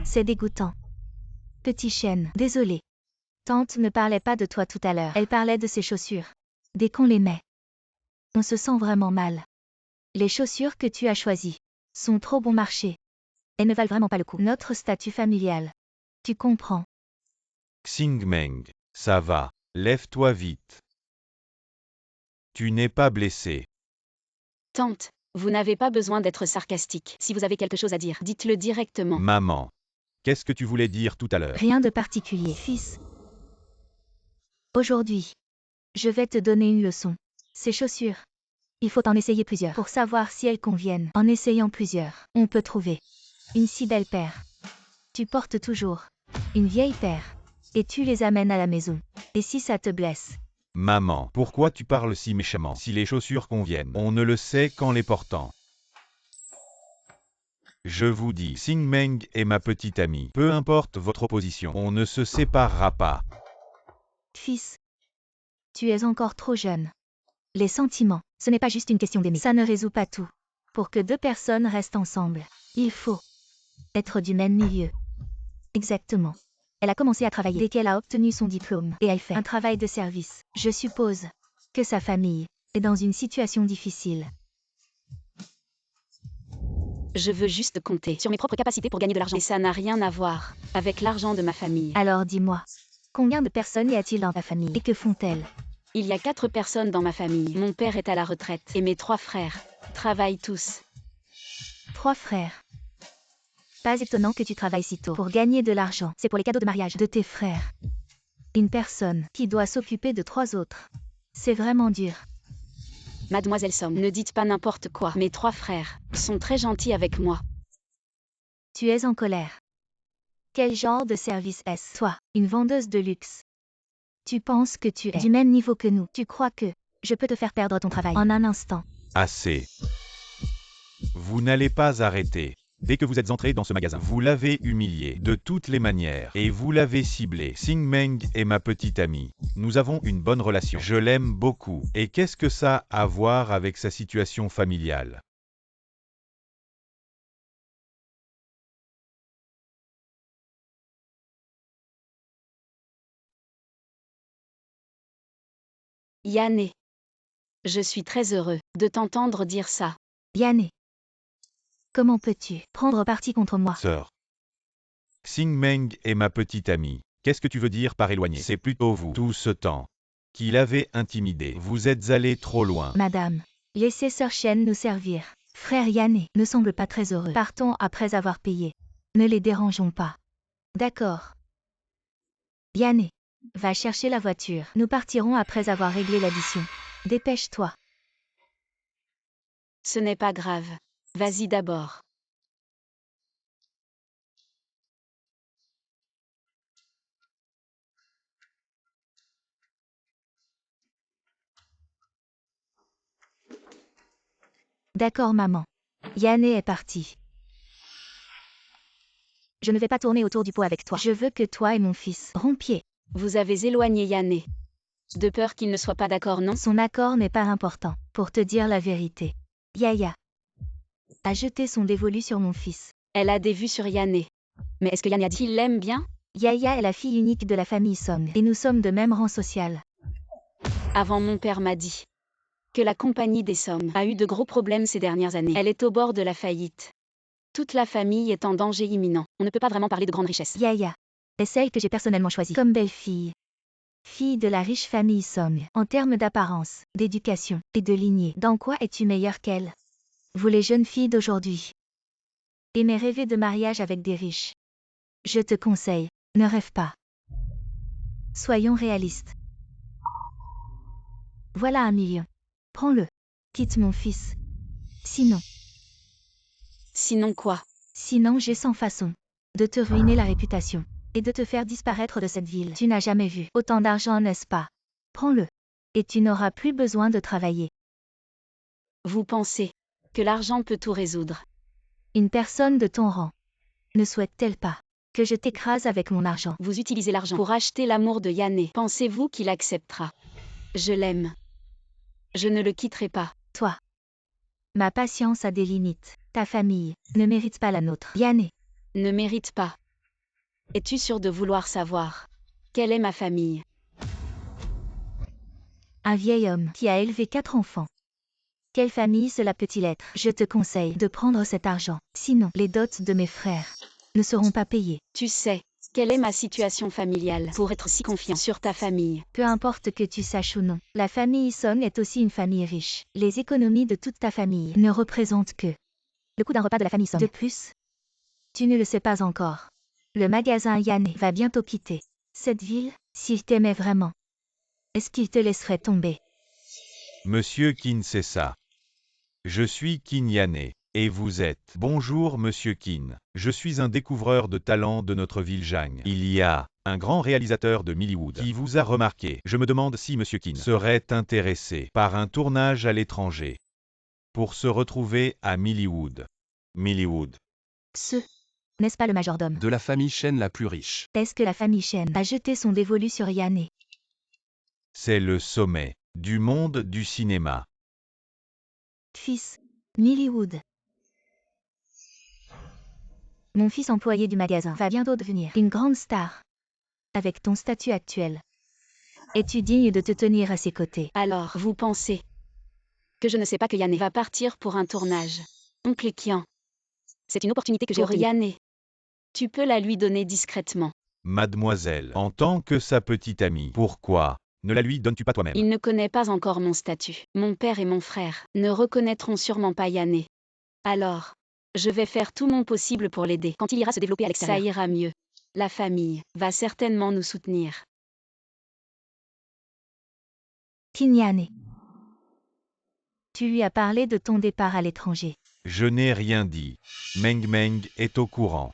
C'est dégoûtant. Petit chêne, désolé. Tante ne parlait pas de toi tout à l'heure. Elle parlait de ses chaussures. Dès qu'on les met, on se sent vraiment mal. Les chaussures que tu as choisies sont trop bon marché. Elles ne valent vraiment pas le coup. Notre statut familial. Tu comprends. Xingmeng, ça va. Lève-toi vite. Tu n'es pas blessé. Tante, vous n'avez pas besoin d'être sarcastique. Si vous avez quelque chose à dire, dites-le directement. Maman. Qu'est-ce que tu voulais dire tout à l'heure? Rien de particulier, fils. Aujourd'hui, je vais te donner une leçon. Ces chaussures. Il faut en essayer plusieurs pour savoir si elles conviennent. En essayant plusieurs, on peut trouver une si belle paire. Tu portes toujours une vieille paire et tu les amènes à la maison. Et si ça te blesse? Maman, pourquoi tu parles si méchamment? Si les chaussures conviennent, on ne le sait qu'en les portant. Je vous dis, Xingmeng est ma petite amie. Peu importe votre opposition, on ne se séparera pas. Fils, tu es encore trop jeune. Les sentiments, ce n'est pas juste une question d'aimer. Ça ne résout pas tout. Pour que deux personnes restent ensemble, il faut être du même milieu. Exactement. Elle a commencé à travailler dès qu'elle a obtenu son diplôme et elle fait un travail de service. Je suppose que sa famille est dans une situation difficile. Je veux juste compter sur mes propres capacités pour gagner de l'argent. Et ça n'a rien à voir avec l'argent de ma famille. Alors dis-moi, combien de personnes y a-t-il dans ta famille et que font-elles? Il y a 4 personnes dans ma famille. Mon père est à la retraite et mes 3 frères travaillent tous. 3 frères. Pas étonnant que tu travailles si tôt pour gagner de l'argent. C'est pour les cadeaux de mariage de tes frères. Une personne qui doit s'occuper de 3 autres. C'est vraiment dur. Mademoiselle Somme, ne dites pas n'importe quoi. Mes 3 frères sont très gentils avec moi. Tu es en colère. Quel genre de service est-ce? Toi, une vendeuse de luxe. Tu penses que tu es du même niveau que nous. Tu crois que je peux te faire perdre ton travail en un instant. Assez. Vous n'allez pas arrêter. Dès que vous êtes entré dans ce magasin, vous l'avez humilié de toutes les manières et vous l'avez ciblé. Xingmeng est ma petite amie. Nous avons une bonne relation. Je l'aime beaucoup. Et qu'est-ce que ça a à voir avec sa situation familiale? Yanné, je suis très heureux de t'entendre dire ça. Yanné, comment peux-tu prendre parti contre moi? Sœur. Xingmeng est ma petite amie. Qu'est-ce que tu veux dire par éloigné? C'est plutôt vous, tout ce temps, qui l'avez intimidé. Vous êtes allé trop loin. Madame, laissez Sœur Chen nous servir. Frère Yanné ne semble pas très heureux. Partons après avoir payé. Ne les dérangeons pas. D'accord. Yanné, va chercher la voiture. Nous partirons après avoir réglé l'addition. Dépêche-toi. Ce n'est pas grave. Vas-y d'abord. D'accord maman. Yanné est parti. Je ne vais pas tourner autour du pot avec toi. Je veux que toi et mon fils rompiez. Vous avez éloigné Yanné. De peur qu'il ne soit pas d'accord, non? Son accord n'est pas important, pour te dire la vérité. Yaya a jeté son dévolu sur mon fils. Elle a des vues sur Yanné. Mais est-ce que Yanné a dit qu'il l'aime bien? Yaya est la fille unique de la famille Song, et nous sommes de même rang social. Avant, mon père m'a dit que la compagnie des Sommes a eu de gros problèmes ces dernières années. Elle est au bord de la faillite. Toute la famille est en danger imminent. On ne peut pas vraiment parler de grande richesse. Yaya est celle que j'ai personnellement choisie comme belle-fille. Fille de la riche famille Song. En termes d'apparence, d'éducation et de lignée, dans quoi es-tu meilleure qu'elle? Vous les jeunes filles d'aujourd'hui aimez rêver de mariage avec des riches. Je te conseille, ne rêve pas. Soyons réalistes. Voilà 1 million. Prends-le. Quitte mon fils. Sinon, Sinon quoi? Sinon j'ai sans façon de te ruiner la réputation et de te faire disparaître de cette ville. Tu n'as jamais vu autant d'argent, n'est-ce pas? Prends-le. Et tu n'auras plus besoin de travailler. Vous pensez que l'argent peut tout résoudre? Une personne de ton rang ne souhaite-t-elle pas que je t'écrase avec mon argent? Vous utilisez l'argent pour acheter l'amour de Yanné. Pensez-vous qu'il acceptera? Je l'aime. Je ne le quitterai pas. Toi. Ma patience a des limites. Ta famille ne mérite pas la nôtre. Yanné Ne mérite pas Es-tu sûr de vouloir savoir quelle est ma famille? Un vieil homme qui a élevé 4 enfants. Quelle famille cela peut-il être? Je te conseille de prendre cet argent. Sinon, les dots de mes frères ne seront pas payées. Tu sais, quelle est ma situation familiale pour être si confiant sur ta famille? Peu importe que tu saches ou non, la famille Song est aussi une famille riche. Les économies de toute ta famille ne représentent que le coût d'un repas de la famille Song. De plus, tu ne le sais pas encore. Le magasin Yane va bientôt quitter cette ville. S'il t'aimait vraiment, est-ce qu'il te laisserait tomber? Monsieur Kin, c'est ça. Je suis Kin Yane. Et vous êtes? Bonjour Monsieur Kin. Je suis un découvreur de talent de notre ville Jang. Il y a un grand réalisateur de Millywood qui vous a remarqué. Je me demande si Monsieur Kin serait intéressé par un tournage à l'étranger pour se retrouver à Millywood. Millywood. N'est-ce pas le majordome De la famille Shen la plus riche. Est-ce que la famille Shen a jeté son dévolu sur Yane? C'est le sommet du monde du cinéma. Fils, Millywood. Mon fils employé du magasin va bientôt devenir une grande star. Avec ton statut actuel, es-tu digne de te tenir à ses côtés? Alors, vous pensez que je ne sais pas que Yane va partir pour un tournage? Oncle Kian, c'est une opportunité que j'ai Pour pour Yane. Tu peux la lui donner discrètement. Mademoiselle, en tant que sa petite amie, pourquoi ne la lui donnes-tu pas toi-même? Il ne connaît pas encore mon statut. Mon père et mon frère ne reconnaîtront sûrement pas Yane. Alors, je vais faire tout mon possible pour l'aider. Quand il ira se développer à l'extérieur, Ça ira mieux. La famille va certainement nous soutenir. Kin Yane. Tu lui as parlé de ton départ à l'étranger. Je n'ai rien dit. Meng Meng est au courant.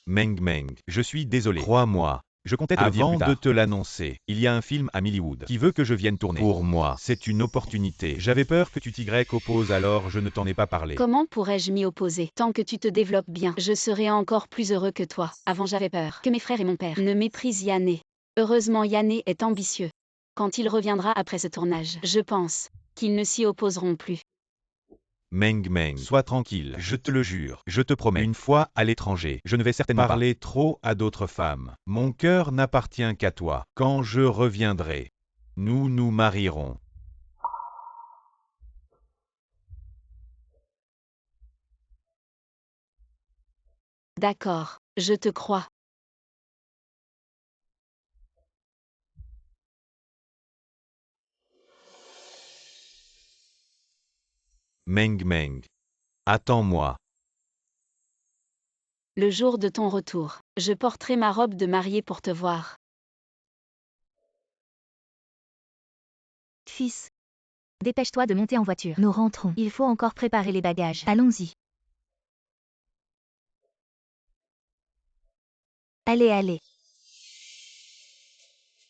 Meng Meng, je suis désolé. Crois-moi. Je comptais te le dire plus tard. Avant de te l'annoncer, il y a un film à Millywood qui veut que je vienne tourner. Pour moi, c'est une opportunité. J'avais peur que tu t'y opposes, alors je ne t'en ai pas parlé. Comment pourrais-je m'y opposer? Tant que tu te développes bien, je serai encore plus heureux que toi. Avant, j'avais peur que mes frères et mon père ne méprisent Yane. Heureusement, Yane est ambitieux. Quand il reviendra après ce tournage, je pense qu'ils ne s'y opposeront plus. Meng Meng, sois tranquille, je te le jure, je te promets. Une fois à l'étranger, je ne vais certainement pas parler trop à d'autres femmes. Mon cœur n'appartient qu'à toi. Quand je reviendrai, nous nous marierons. D'accord, je te crois. Meng Meng, attends-moi. Le jour de ton retour, je porterai ma robe de mariée pour te voir. Fils, dépêche-toi de monter en voiture. Nous rentrons. Il faut encore préparer les bagages. Allons-y. Allez, allez.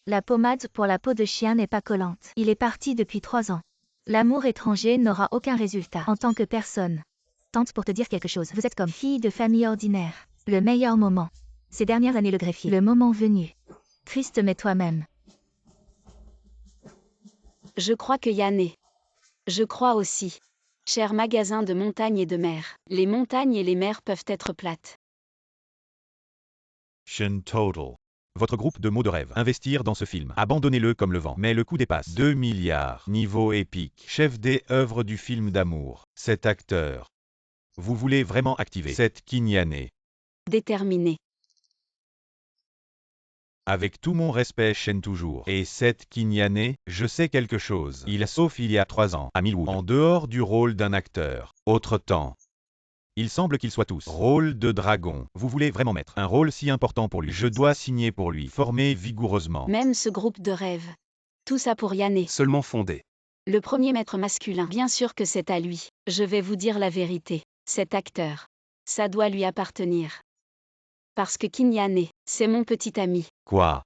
La pommade pour la peau de chien n'est pas collante. Il est parti depuis 3 ans. L'amour étranger n'aura aucun résultat. En tant que personne tente pour te dire quelque chose. Vous êtes comme fille de famille ordinaire. Le meilleur moment. Ces dernières années, le greffier. Le moment venu. Triste mais toi-même. Je crois que Yane. Je crois aussi. Cher magasin de montagnes et de mer, les montagnes et les mers peuvent être plates. Shen Total. Votre groupe de mots de rêve. Investir dans ce film. Abandonnez-le comme le vent. Mais le coût dépasse 2 milliards. Niveau épique. Chef des œuvres du film d'amour. Cet acteur. Vous voulez vraiment activer cette Kin Yane. Déterminé. Avec tout mon respect, Shen toujours. Et cette Kin Yane, je sais quelque chose. Sauf il y a 3 ans, à Millywood. En dehors du rôle d'un acteur. Autre temps. Il semble qu'ils soient tous rôle de dragon. Vous voulez vraiment mettre un rôle si important pour lui. Je dois signer pour lui. Former vigoureusement. Même ce groupe de rêve. Tout ça pour Yane. Seulement fondé. Le premier maître masculin. Bien sûr que c'est à lui. Je vais vous dire la vérité. Cet acteur. Ça doit lui appartenir. Parce que Kin Yane, c'est mon petit ami. Quoi?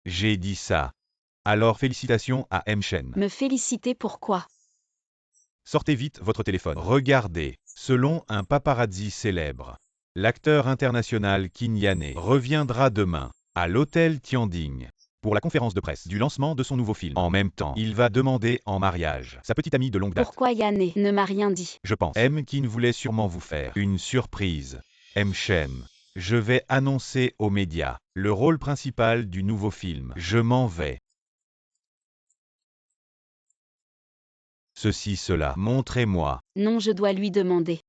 J'ai dit ça. Alors félicitations à M. Shen. Me féliciter pourquoi? Sortez vite votre téléphone. Regardez. Selon un paparazzi célèbre, l'acteur international Kin Yane reviendra demain à l'hôtel Tianding. pour la conférence de presse du lancement de son nouveau film. En même temps, il va demander en mariage sa petite amie de longue date. Pourquoi Yanné ne m'a rien dit? Je pense. M. Kin voulait sûrement vous faire une surprise. M. Shem. Je vais annoncer aux médias le rôle principal du nouveau film. Je m'en vais. Ceci, cela. Montrez-moi. Non, je dois lui demander.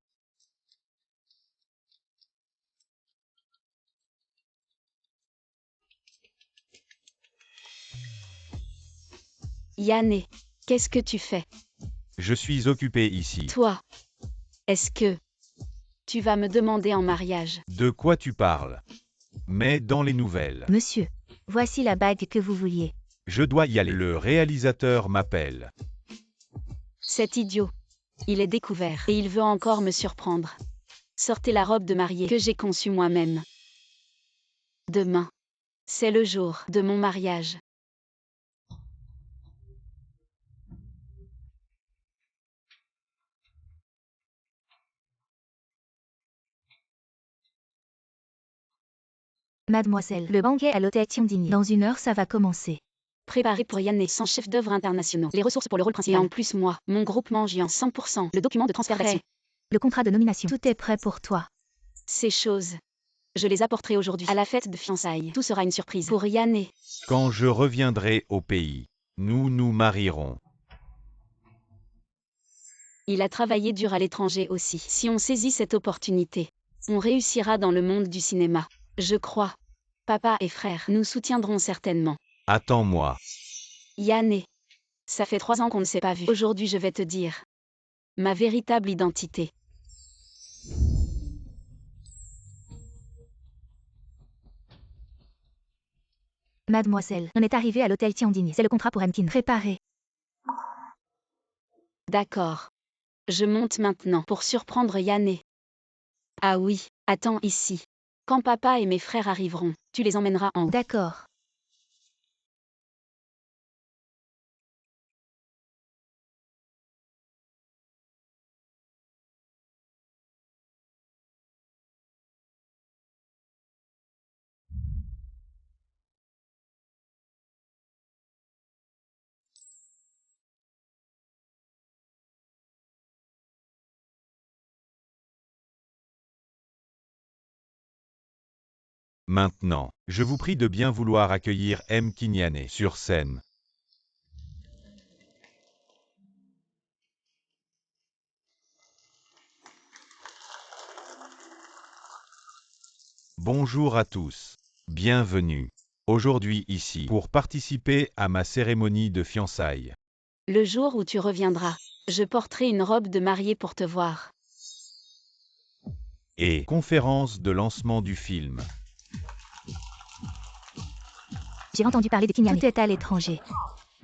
Yanné, qu'est-ce que tu fais? Je suis occupé ici. Toi, est-ce que tu vas me demander en mariage? De quoi tu parles? Mais dans les nouvelles. Monsieur, voici la bague que vous vouliez. Je dois y aller. Le réalisateur m'appelle. Cet idiot. Il est découvert et il veut encore me surprendre. Sortez la robe de mariée que j'ai conçue moi-même. Demain, c'est le jour de mon mariage. Mademoiselle, le banquet à l'hôtel Tiandini. Dans 1 heure, ça va commencer. Préparé pour Yanné, sans chef d'œuvre internationaux. Les ressources pour le rôle principal. Et en plus moi, mon groupement Gian 100%. Le document de transfert d'action. Le contrat de nomination. Tout est prêt pour toi. Ces choses. Je les apporterai aujourd'hui à la fête de fiançailles. Tout sera une surprise pour Yanné. Quand je reviendrai au pays, nous nous marierons. Il a travaillé dur à l'étranger aussi. Si on saisit cette opportunité, on réussira dans le monde du cinéma. Je crois. Papa et frère nous soutiendront certainement. Attends-moi. Yanné. Ça fait 3 ans qu'on ne s'est pas vu. Aujourd'hui je vais te dire ma véritable identité. Mademoiselle, on est arrivé à l'hôtel Tiandini. C'est le contrat pour Mkin. Préparé. D'accord. Je monte maintenant pour surprendre Yanné. Ah oui, attends ici. Quand papa et mes frères arriveront, tu les emmèneras en haut. D'accord. Maintenant, je vous prie de bien vouloir accueillir M. Kinyane sur scène. Bonjour à tous. Bienvenue. Aujourd'hui ici pour participer à ma cérémonie de fiançailles. Le jour où tu reviendras, je porterai une robe de mariée pour te voir. Et conférence de lancement du film. J'ai entendu parler de Kinyane. Tout est à l'étranger.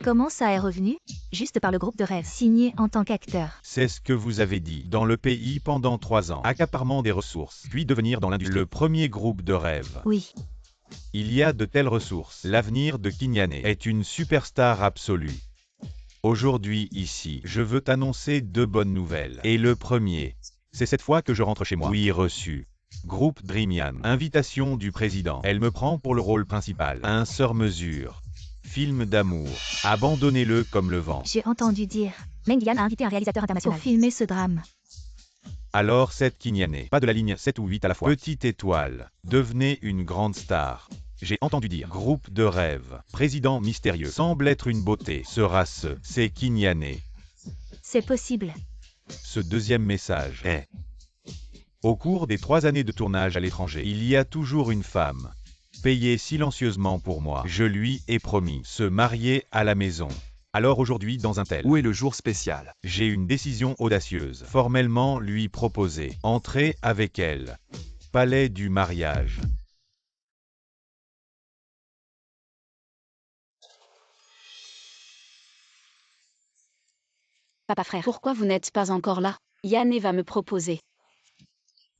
Comment ça est revenu? Juste par le groupe de rêve. Signé en tant qu'acteur. C'est ce que vous avez dit. Dans le pays pendant 3 ans. Accaparement des ressources. Puis devenir dans l'industrie. Le premier groupe de rêve. Oui. Il y a de telles ressources. L'avenir de Kinyane est une superstar absolue. Aujourd'hui ici, je veux t'annoncer 2 bonnes nouvelles. Et le premier, c'est cette fois que je rentre chez moi. Oui, reçu. Groupe Dreamian. Invitation du président. Elle me prend pour le rôle principal. Un sur-mesure. Film d'amour. Abandonnez-le comme le vent. J'ai entendu dire. Meng Yan a invité un réalisateur international pour filmer ce drame. Alors cette Kinyane, pas de la ligne 7 ou 8 à la fois. Petite étoile, devenez une grande star. J'ai entendu dire, groupe de rêve, président mystérieux, semble être une beauté, c'est Kinyane. C'est possible. Ce deuxième message est, au cours des 3 années de tournage à l'étranger, il y a toujours une femme, payée silencieusement pour moi. Je lui ai promis, se marier à la maison. Alors aujourd'hui dans un tel, Où est le jour spécial? j'ai une décision audacieuse, formellement lui proposer, entrer avec elle. Palais du mariage. Papa frère, pourquoi vous n'êtes pas encore là? Yanné va me proposer.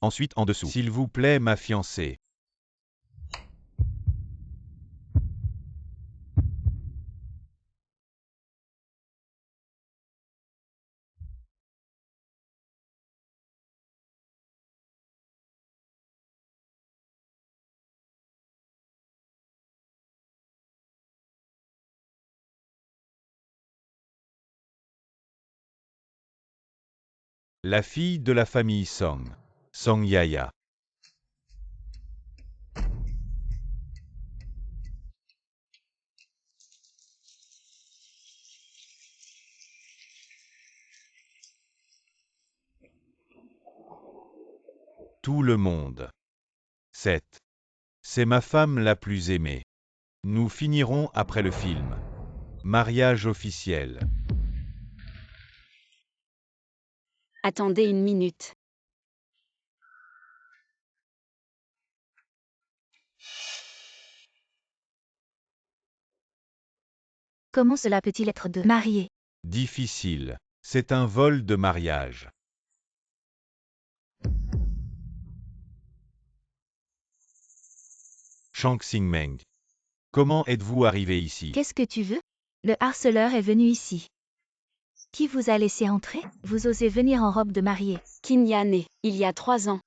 Ensuite en dessous, s'il vous plaît ma fiancée. La fille de la famille Song. Song Yaya. Tout le monde. 7. C'est ma femme la plus aimée. Nous finirons après le film. Mariage officiel. Attendez une minute. Comment cela peut-il être de marié? Difficile. C'est un vol de mariage. Shang Xingmeng. Comment êtes-vous arrivé ici? Qu'est-ce que tu veux? Le harceleur est venu ici. Qui vous a laissé entrer? Vous osez venir en robe de mariée. Qin Yane, il y a 3 ans.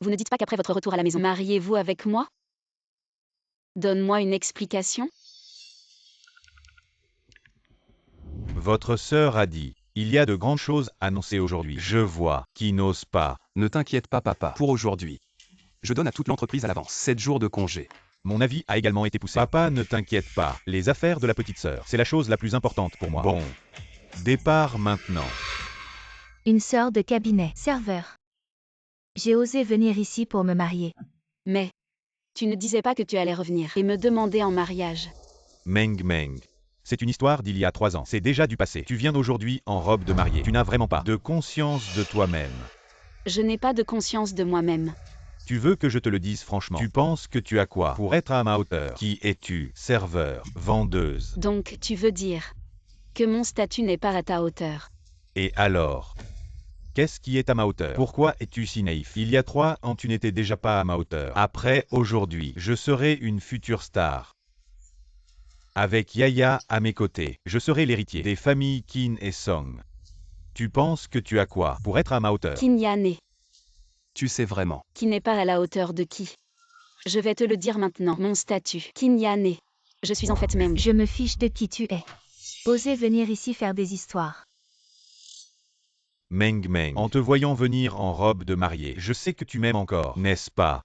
Vous ne dites pas qu'après votre retour à la maison, mariez-vous avec moi? Donne-moi une explication. Votre sœur a dit. Il y a de grandes choses annoncées aujourd'hui. Je vois qui n'ose pas. Ne t'inquiète pas papa, pour aujourd'hui. Je donne à toute l'entreprise à l'avance 7 jours de congé. Mon avis a également été poussé. Papa, ne t'inquiète pas. Les affaires de la petite sœur, c'est la chose la plus importante pour moi. Bon. Départ maintenant. Une sœur de cabinet. Serveur. J'ai osé venir ici pour me marier. Mais, tu ne disais pas que tu allais revenir et me demander en mariage. Meng Meng. C'est une histoire d'il y a 3 ans. C'est déjà du passé. Tu viens d'aujourd'hui en robe de mariée. Tu n'as vraiment pas de conscience de toi-même. Je n'ai pas de conscience de moi-même. Tu veux que je te le dise franchement? Tu penses que tu as quoi pour être à ma hauteur? Qui es-tu? Serveur, vendeuse. Donc, tu veux dire que mon statut n'est pas à ta hauteur. Et alors? Qu'est-ce qui est à ma hauteur? Pourquoi es-tu si naïf? Il y a 3 ans, tu n'étais déjà pas à ma hauteur. Après, aujourd'hui, je serai une future star. Avec Yaya à mes côtés, je serai l'héritier des familles Qin et Song. Tu penses que tu as quoi pour être à ma hauteur? Qin Yane, Tu sais vraiment. qui n'est pas à la hauteur de qui? Je vais te le dire maintenant. Mon statut. Qin Yane. Je suis en fait même. Je me fiche de qui tu es. Osez venir ici faire des histoires. Meng Meng. En te voyant venir en robe de mariée, je sais que tu m'aimes encore, n'est-ce pas?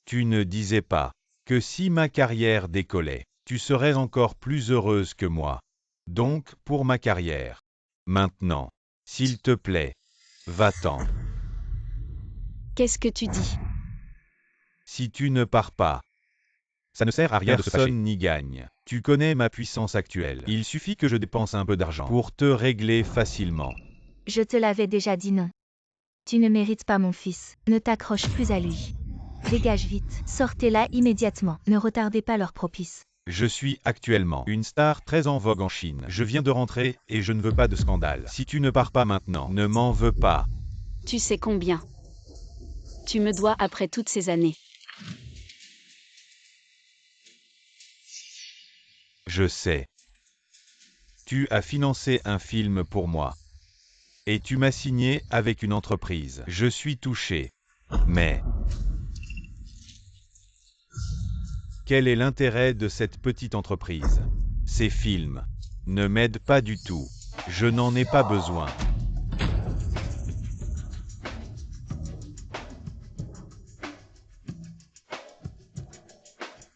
Tu ne disais pas que si ma carrière décollait, tu serais encore plus heureuse que moi. Donc, pour ma carrière. Maintenant, s'il te plaît, va-t'en. Qu'est-ce que tu dis? Si tu ne pars pas, ça ne sert à rien de se fâcher. Personne Personne n'y gagne. Tu connais ma puissance actuelle. Il suffit que je dépense un peu d'argent pour te régler facilement. Je te l'avais déjà dit non. Tu ne mérites pas mon fils. Ne t'accroche plus à lui. Dégage vite. Sortez-la immédiatement. Ne retardez pas leur propice. Je suis actuellement une star très en vogue en Chine. Je viens de rentrer et je ne veux pas de scandale. Si tu ne pars pas maintenant, ne m'en veux pas. Tu sais combien tu me dois après toutes ces années. Je sais. Tu as financé un film pour moi. Et tu m'as signé avec une entreprise. Je suis touché. Mais quel est l'intérêt de cette petite entreprise? Ces films ne m'aident pas du tout. Je n'en ai pas besoin.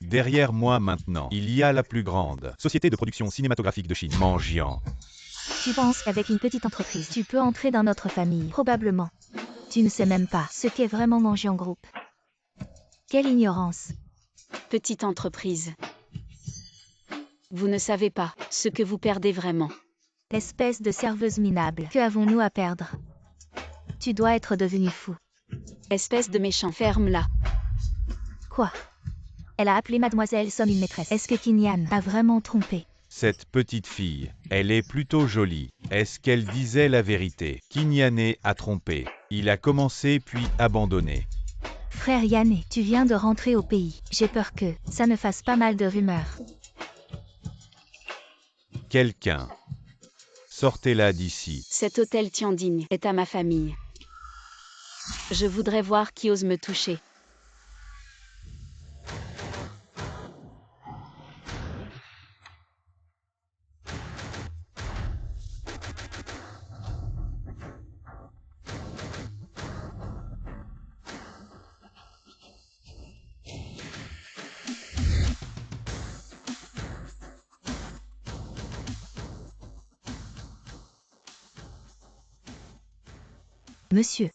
Derrière moi maintenant, il y a la plus grande société de production cinématographique de Chine, Manjiang. Tu penses qu'avec une petite entreprise, tu peux entrer dans notre famille? Probablement. Tu ne sais même pas ce qu'est vraiment manger en groupe. Quelle ignorance. Petite entreprise. Vous ne savez pas ce que vous perdez vraiment. Espèce de serveuse minable. Que avons-nous à perdre? Tu dois être devenu fou. Espèce de méchant. Ferme-la. Quoi? Elle a appelé Mademoiselle Song une maîtresse. Est-ce que Kinyan a vraiment trompé? Cette petite fille, elle est plutôt jolie. Est-ce qu'elle disait la vérité? Kinyane a trompé. Il a commencé puis abandonné. Frère Yane, tu viens de rentrer au pays. J'ai peur que ça ne fasse pas mal de rumeurs. Quelqu'un. Sortez-la d'ici. Cet hôtel Tiandigne est à ma famille. Je voudrais voir qui ose me toucher. Monsieur.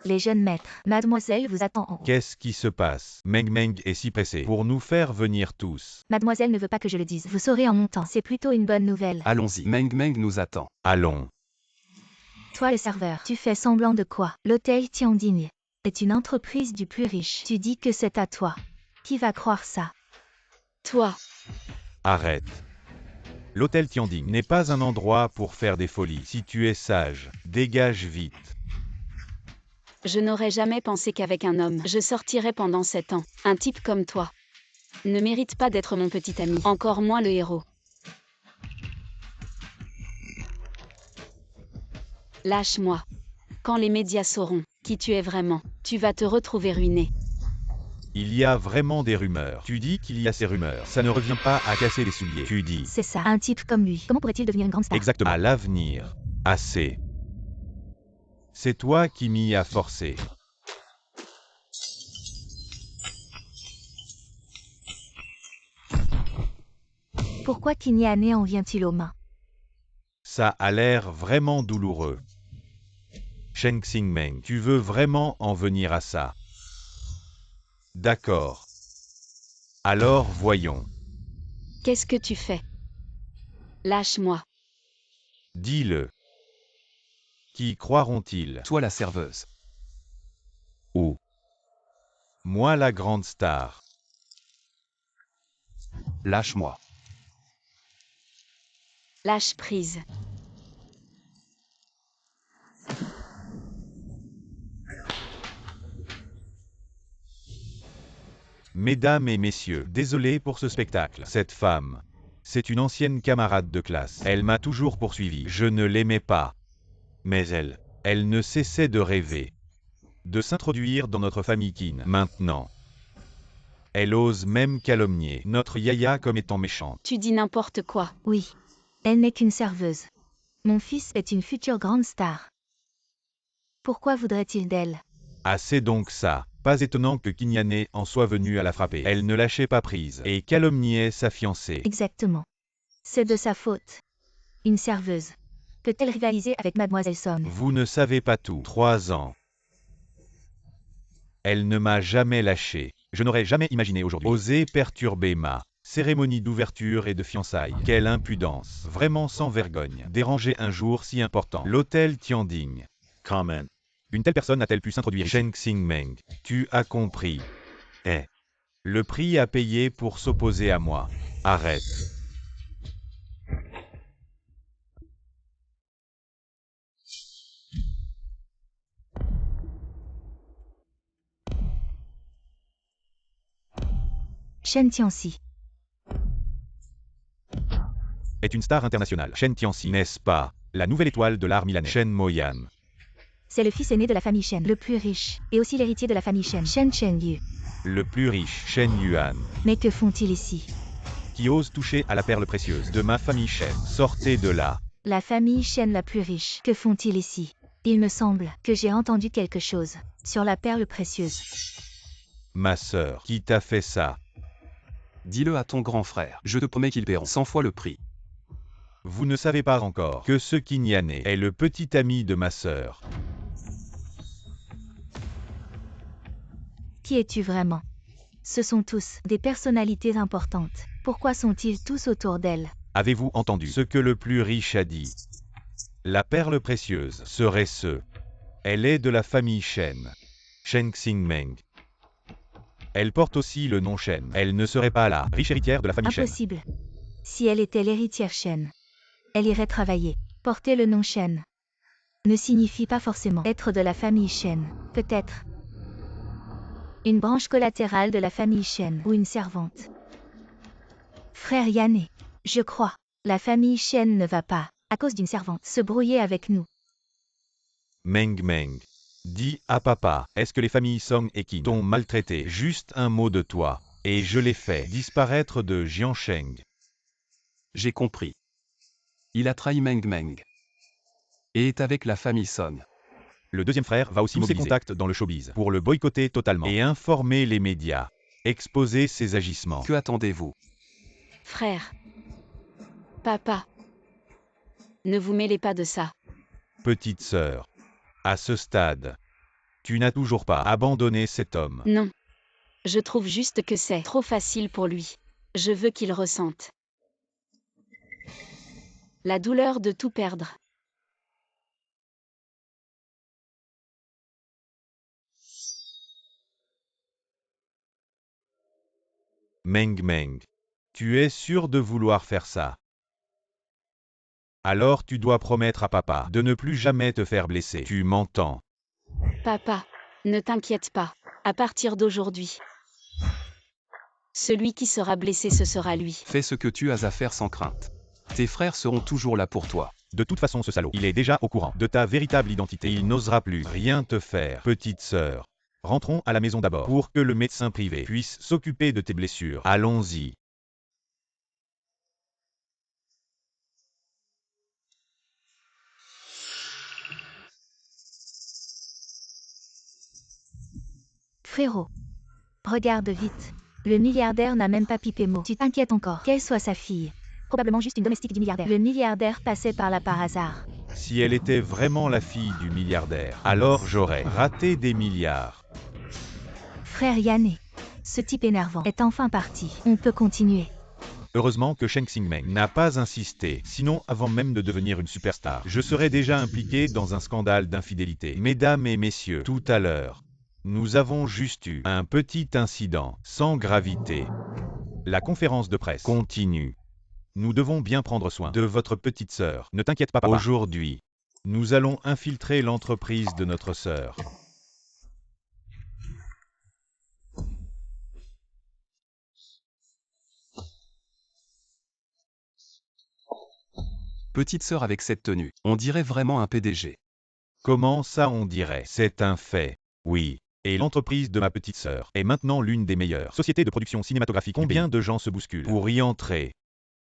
Les jeunes maîtres. Mademoiselle vous attend en haut. Qu'est-ce qui se passe? Meng Meng est si pressé pour nous faire venir tous. Mademoiselle ne veut pas que je le dise. Vous saurez en montant. C'est plutôt une bonne nouvelle. Allons-y. Meng Meng nous attend. Allons. Toi le serveur, tu fais semblant de quoi? L'hôtel Tianding est une entreprise du plus riche. Tu dis que c'est à toi. Qui va croire ça? Toi. Arrête. L'hôtel Tianding n'est pas un endroit pour faire des folies. Si tu es sage, dégage vite. Je n'aurais jamais pensé qu'avec un homme, je sortirais pendant 7 ans. Un type comme toi ne mérite pas d'être mon petit ami, encore moins le héros. Lâche-moi. Quand les médias sauront qui tu es vraiment, tu vas te retrouver ruiné. Il y a vraiment des rumeurs. Tu dis qu'il y a ces rumeurs. Ça ne revient pas à casser les souliers. Tu dis. C'est ça, un type comme lui. Comment pourrait-il devenir une grande star? Exactement. À l'avenir. Assez. C'est toi qui m'y as forcé. Pourquoi Kinyane en vient-il aux mains? Ça a l'air vraiment douloureux. Shen Xingmeng, tu veux vraiment en venir à ça? D'accord. Alors voyons. Qu'est-ce que tu fais? Lâche-moi. Dis-le. Qui croiront-ils? Toi la serveuse. Ou moi la grande star? Lâche-moi. Lâche prise. Mesdames et messieurs, désolé pour ce spectacle. Cette femme, c'est une ancienne camarade de classe. Elle m'a toujours poursuivi. Je ne l'aimais pas. Mais elle ne cessait de rêver. De s'introduire dans notre famille Qin. Maintenant, elle ose même calomnier notre Yaya comme étant méchante. Tu dis n'importe quoi. Oui. Elle n'est qu'une serveuse. Mon fils est une future grande star. Pourquoi voudrait-il d'elle? Ah, c'est donc ça. Pas étonnant que Kinyane en soit venue à la frapper. Elle ne lâchait pas prise et calomniait sa fiancée. Exactement. C'est de sa faute. Une serveuse. Peut-elle rivaliser avec Mademoiselle Song? Vous ne savez pas tout. 3 ans. Elle ne m'a jamais lâché. Je n'aurais jamais imaginé aujourd'hui oser perturber ma cérémonie d'ouverture et de fiançailles. Quelle impudence. Vraiment sans vergogne. Déranger un jour si important. L'hôtel Tianding. Comment? Une telle personne a-t-elle pu s'introduire? Shen Xingmeng, tu as compris. Le prix à payer pour s'opposer à moi. Arrête. Shen Tianxi. Est une star internationale. Shen Tianxi, n'est-ce pas? La nouvelle étoile de l'art milanais. Shen Moyan. C'est le fils aîné de la famille Shen, le plus riche, et aussi l'héritier de la famille Shen, Shen Chengyu. Le plus riche, Shen Yuan. Mais que font-ils ici? Qui ose toucher à la perle précieuse de ma famille Shen. Sortez de là. La famille Shen la plus riche. Que font-ils ici? Il me semble que j'ai entendu quelque chose sur la perle précieuse. Ma sœur, qui t'a fait ça? Dis-le à ton grand frère. Je te promets qu'ils paieront 100 fois le prix. Vous ne savez pas encore que ce Kinyane est le petit ami de ma sœur. Qui es-tu vraiment? Ce sont tous des personnalités importantes. Pourquoi sont-ils tous autour d'elle? Avez-vous entendu ce que le plus riche a dit? La perle précieuse serait ce. Elle est de la famille Shen. Shen Xingmeng. Elle porte aussi le nom Shen. Elle ne serait pas la riche héritière de la famille Shen. Impossible. Si elle était l'héritière Shen, elle irait travailler. Porter le nom Shen ne signifie pas forcément être de la famille Shen. Peut-être une branche collatérale de la famille Shen ou une servante. Frère Yane, je crois, la famille Shen ne va pas, à cause d'une servante, se brouiller avec nous. Meng Meng. Dis à papa, est-ce que les familles Song et Qin t'ont maltraité? Juste un mot de toi, et je l'ai fait disparaître de Jiansheng. J'ai compris. Il a trahi Meng Meng. Et est avec la famille Song. Le deuxième frère va aussi mobiliser ses contacts dans le showbiz pour le boycotter totalement et informer les médias, exposer ses agissements. Que attendez-vous? Frère. Papa. Ne vous mêlez pas de ça. Petite sœur. À ce stade, tu n'as toujours pas abandonné cet homme. Non. Je trouve juste que c'est trop facile pour lui. Je veux qu'il ressente la douleur de tout perdre. Meng Meng. Tu es sûr de vouloir faire ça? Alors tu dois promettre à papa de ne plus jamais te faire blesser. Tu m'entends? Papa, ne t'inquiète pas. À partir d'aujourd'hui, celui qui sera blessé, ce sera lui. Fais ce que tu as à faire sans crainte. Tes frères seront toujours là pour toi. De toute façon, ce salaud, il est déjà au courant de ta véritable identité. Il n'osera plus rien te faire, petite sœur. Rentrons à la maison d'abord pour que le médecin privé puisse s'occuper de tes blessures. Allons-y. Frérot. Regarde vite. Le milliardaire n'a même pas pipé mot. Tu t'inquiètes encore qu'elle soit sa fille. Probablement juste une domestique du milliardaire. Le milliardaire passait par là par hasard. Si elle était vraiment la fille du milliardaire, alors j'aurais raté des milliards. Frère Yanné. Ce type énervant est enfin parti. On peut continuer. Heureusement que Sheng Xingmeng n'a pas insisté, sinon avant même de devenir une superstar, je serais déjà impliqué dans un scandale d'infidélité. Mesdames et messieurs, tout à l'heure, nous avons juste eu un petit incident, sans gravité. La conférence de presse continue. Nous devons bien prendre soin de votre petite sœur. Ne t'inquiète pas, papa. Aujourd'hui, nous allons infiltrer l'entreprise de notre sœur. Petite sœur avec cette tenue, on dirait vraiment un PDG. Comment ça on dirait? C'est un fait. Oui. Et l'entreprise de ma petite sœur est maintenant l'une des meilleures sociétés de production cinématographique. Combien de gens se bousculent pour y entrer?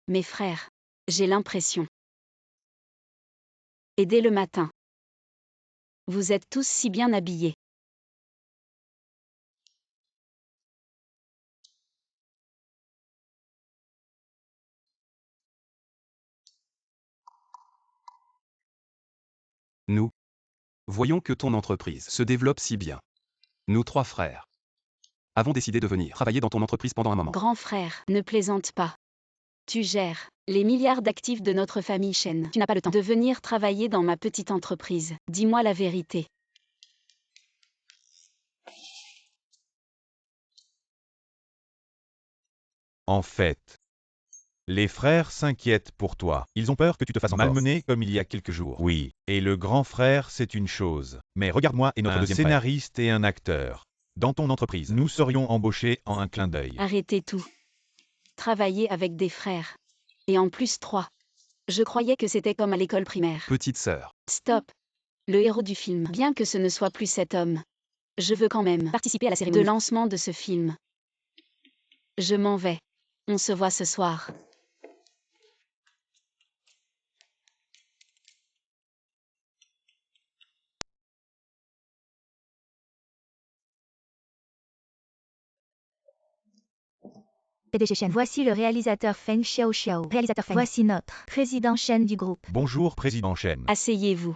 Mes frères, j'ai l'impression. Et dès le matin, vous êtes tous si bien habillés. Nous voyons que ton entreprise se développe si bien. Nous 3 frères avons décidé de venir travailler dans ton entreprise pendant un moment. Grand frère, ne plaisante pas. Tu gères les milliards d'actifs de notre famille Chen. Tu n'as pas le temps de venir travailler dans ma petite entreprise. Dis-moi la vérité. En fait, les frères s'inquiètent pour toi. Ils ont peur que tu te fasses malmener comme il y a quelques jours. Oui, et le grand frère, c'est une chose. Mais regarde-moi et notre deuxième scénariste et un acteur. Dans ton entreprise, nous serions embauchés en un clin d'œil. Arrêtez tout. Travailler avec des frères. Et en plus 3. Je croyais que c'était comme à l'école primaire. Petite sœur, Stop. Le héros du film. Bien que ce ne soit plus cet homme, je veux quand même participer à la cérémonie de lancement de ce film. Je m'en vais. On se voit ce soir. PDG Chen. Voici le réalisateur Feng Xiaoxiao. Réalisateur Feng. Voici notre président Chen du groupe. Bonjour, président Chen. Asseyez-vous.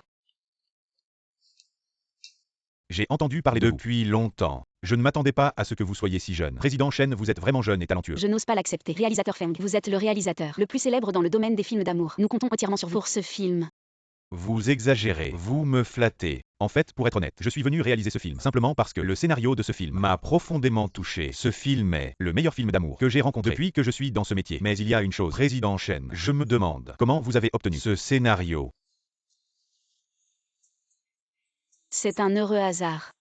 J'ai entendu parler de vous depuis longtemps. Je ne m'attendais pas à ce que vous soyez si jeune. Président Chen, vous êtes vraiment jeune et talentueux. Je n'ose pas l'accepter. Réalisateur Feng, vous êtes le réalisateur le plus célèbre dans le domaine des films d'amour. Nous comptons entièrement sur vous pour ce film. Vous exagérez, vous me flattez. En fait, pour être honnête, je suis venu réaliser ce film simplement parce que le scénario de ce film m'a profondément touché. Ce film est le meilleur film d'amour que j'ai rencontré depuis que je suis dans ce métier. Mais il y a une chose, président Chen, je me demande comment vous avez obtenu ce scénario. C'est un heureux hasard.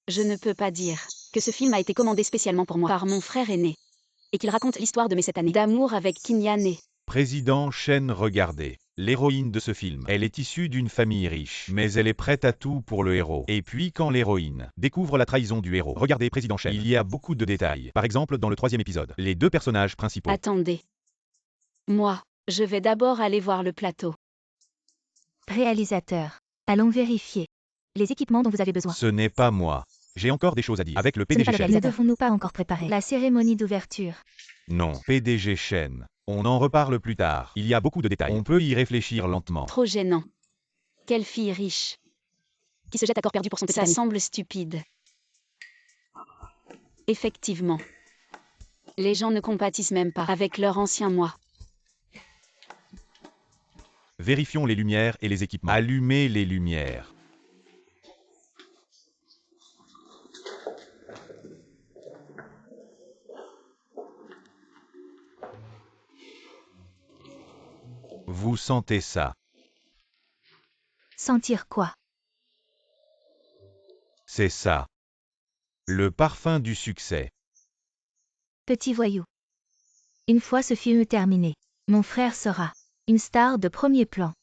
Je ne peux pas dire que ce film a été commandé spécialement pour moi par mon frère aîné et qu'il raconte l'histoire de mes 7 années d'amour avec Qin Yanné. Président Chen, regardez. L'héroïne de ce film, elle est issue d'une famille riche, mais elle est prête à tout pour le héros. Et puis quand l'héroïne découvre la trahison du héros, regardez Président Chen, il y a beaucoup de détails. Par exemple, dans le 3e épisode, les 2 personnages principaux. Attendez. Moi, je vais d'abord aller voir le plateau. Réalisateur. Allons vérifier les équipements dont vous avez besoin. Ce n'est pas moi. J'ai encore des choses à dire. Avec le Ce n'est PDG pas le Chen. réalisateur. Ne devons-nous pas encore préparer la cérémonie d'ouverture? Non, PDG Chen. On en reparle plus tard. Il y a beaucoup de détails. On peut y réfléchir lentement. Trop gênant. Quelle fille riche. Qui se jette à corps perdu pour son petit Ça ami. semble stupide. Effectivement. Les gens ne compatissent même pas avec leur ancien moi. Vérifions les lumières et les équipements. Allumez les lumières. Vous sentez ça? Sentir quoi? C'est ça. Le parfum du succès. Petit voyou. Une fois ce film terminé, mon frère sera une star de premier plan.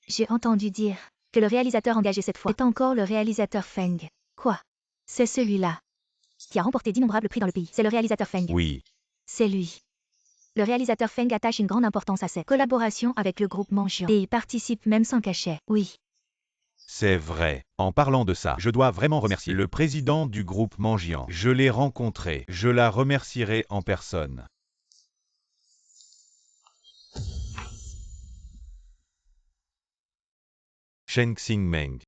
J'ai entendu dire que le réalisateur engagé cette fois est encore le réalisateur Feng. Quoi? C'est celui-là qui a remporté d'innombrables prix dans le pays. C'est le réalisateur Feng. Oui. C'est lui. Le réalisateur Feng attache une grande importance à ses collaborations avec le groupe Mangian. Et il participe même sans cachet. Oui. C'est vrai. En parlant de ça, je dois vraiment remercier le président du groupe Mangian. Je l'ai rencontré. Je la remercierai en personne. Shen Xingmeng.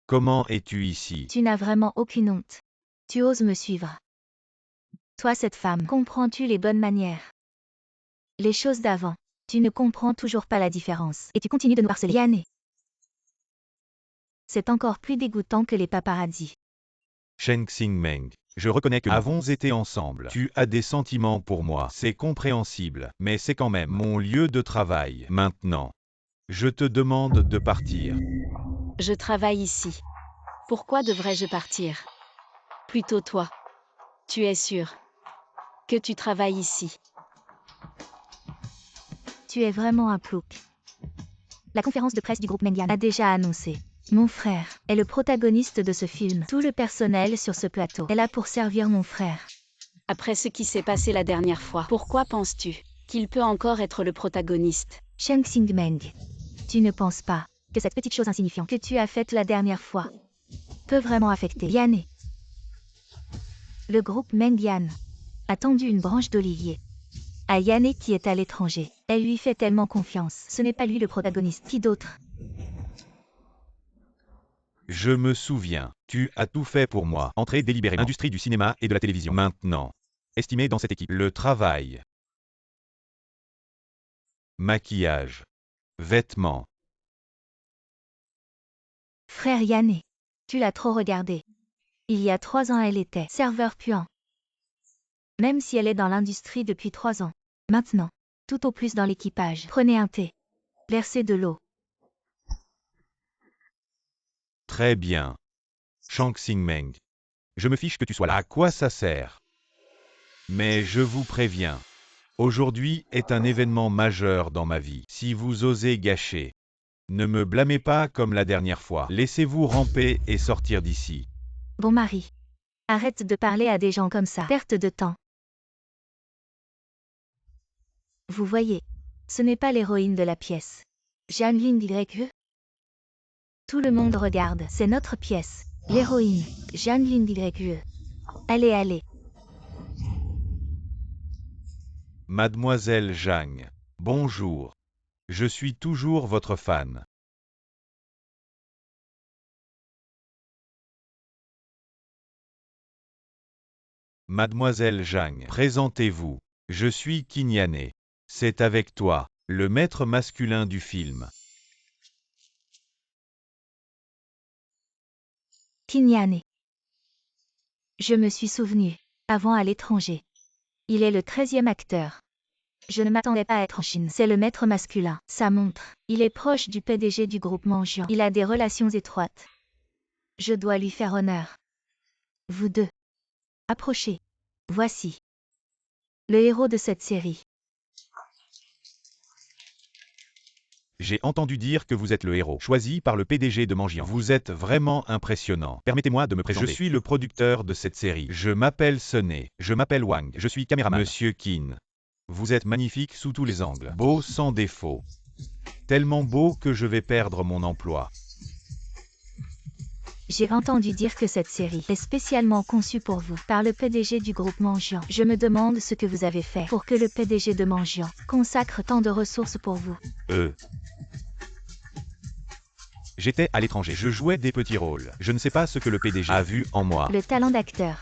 Comment es-tu ici? Tu n'as vraiment aucune honte. Tu oses me suivre. Toi cette femme, comprends-tu les bonnes manières? Les choses d'avant. Tu ne comprends toujours pas la différence. Et tu continues de nous harceler. Yanné. C'est encore plus dégoûtant que les paparazzis. Shen Xingmeng. Je reconnais que nous avons été ensemble. Tu as des sentiments pour moi. C'est compréhensible. Mais c'est quand même mon lieu de travail. Maintenant. Je te demande de partir. Je travaille ici. Pourquoi devrais-je partir? Plutôt toi. Tu es sûr que tu travailles ici? Tu es vraiment un plouc. La conférence de presse du groupe Mengan a déjà annoncé. Mon frère est le protagoniste de ce film. Tout le personnel sur ce plateau est là pour servir mon frère. Après ce qui s'est passé la dernière fois, pourquoi penses-tu qu'il peut encore être le protagoniste? Shen Xingmeng. Tu ne penses pas que cette petite chose insignifiante que tu as faite la dernière fois peut vraiment affecter Yanné? Le groupe Mengan a tendu une branche d'olivier à Yanné qui est à l'étranger. Elle lui fait tellement confiance. Ce n'est pas lui le protagoniste. Qui d'autre? Je me souviens. Tu as tout fait pour moi. Entrée délibérément. Industrie du cinéma et de la télévision. Maintenant. Estimé dans cette équipe. Le travail. Maquillage. Vêtements. Frère Yanné. Tu l'as trop regardé. Il y a 3 ans elle était serveur puant. Même si elle est dans l'industrie depuis 3 ans. Maintenant. Tout au plus dans l'équipage. Prenez un thé. Versez de l'eau. Très bien. Shang Xingmeng. Je me fiche que tu sois là. À quoi ça sert? Mais je vous préviens. Aujourd'hui est un événement majeur dans ma vie. Si vous osez gâcher, ne me blâmez pas comme la dernière fois. Laissez-vous ramper et sortir d'ici. Bon mari. Arrête de parler à des gens comme ça. Perte de temps. Vous voyez, ce n'est pas l'héroïne de la pièce. Jeanne YE. Tout le monde regarde, c'est notre pièce. L'héroïne, Jeanne YE. Allez, allez. Mademoiselle Zhang. Bonjour. Je suis toujours votre fan. Mademoiselle Zhang. Présentez-vous. Je suis Qin Yanné. C'est avec toi, le maître masculin du film. Qin Yanné. Je me suis souvenu, avant à l'étranger. Il est le 13e acteur. Je ne m'attendais pas à être en Chine. C'est le maître masculin. Ça montre. Il est proche du PDG du groupe Mangian. Il a des relations étroites. Je dois lui faire honneur. Vous deux. Approchez. Voici. Le héros de cette série. J'ai entendu dire que vous êtes le héros, choisi par le PDG de Mangian. Vous êtes vraiment impressionnant. Permettez-moi de me présenter. Je suis le producteur de cette série. Je m'appelle Sunny. Je m'appelle Wang. Je suis caméraman. Monsieur Qin. Vous êtes magnifique sous tous les angles. Beau sans défaut. Tellement beau que je vais perdre mon emploi. J'ai entendu dire que cette série est spécialement conçue pour vous par le PDG du groupe Mangian. Je me demande ce que vous avez fait pour que le PDG de Mangian consacre tant de ressources pour vous. J'étais à l'étranger, je jouais des petits rôles. Je ne sais pas ce que le PDG a vu en moi. Le talent d'acteur.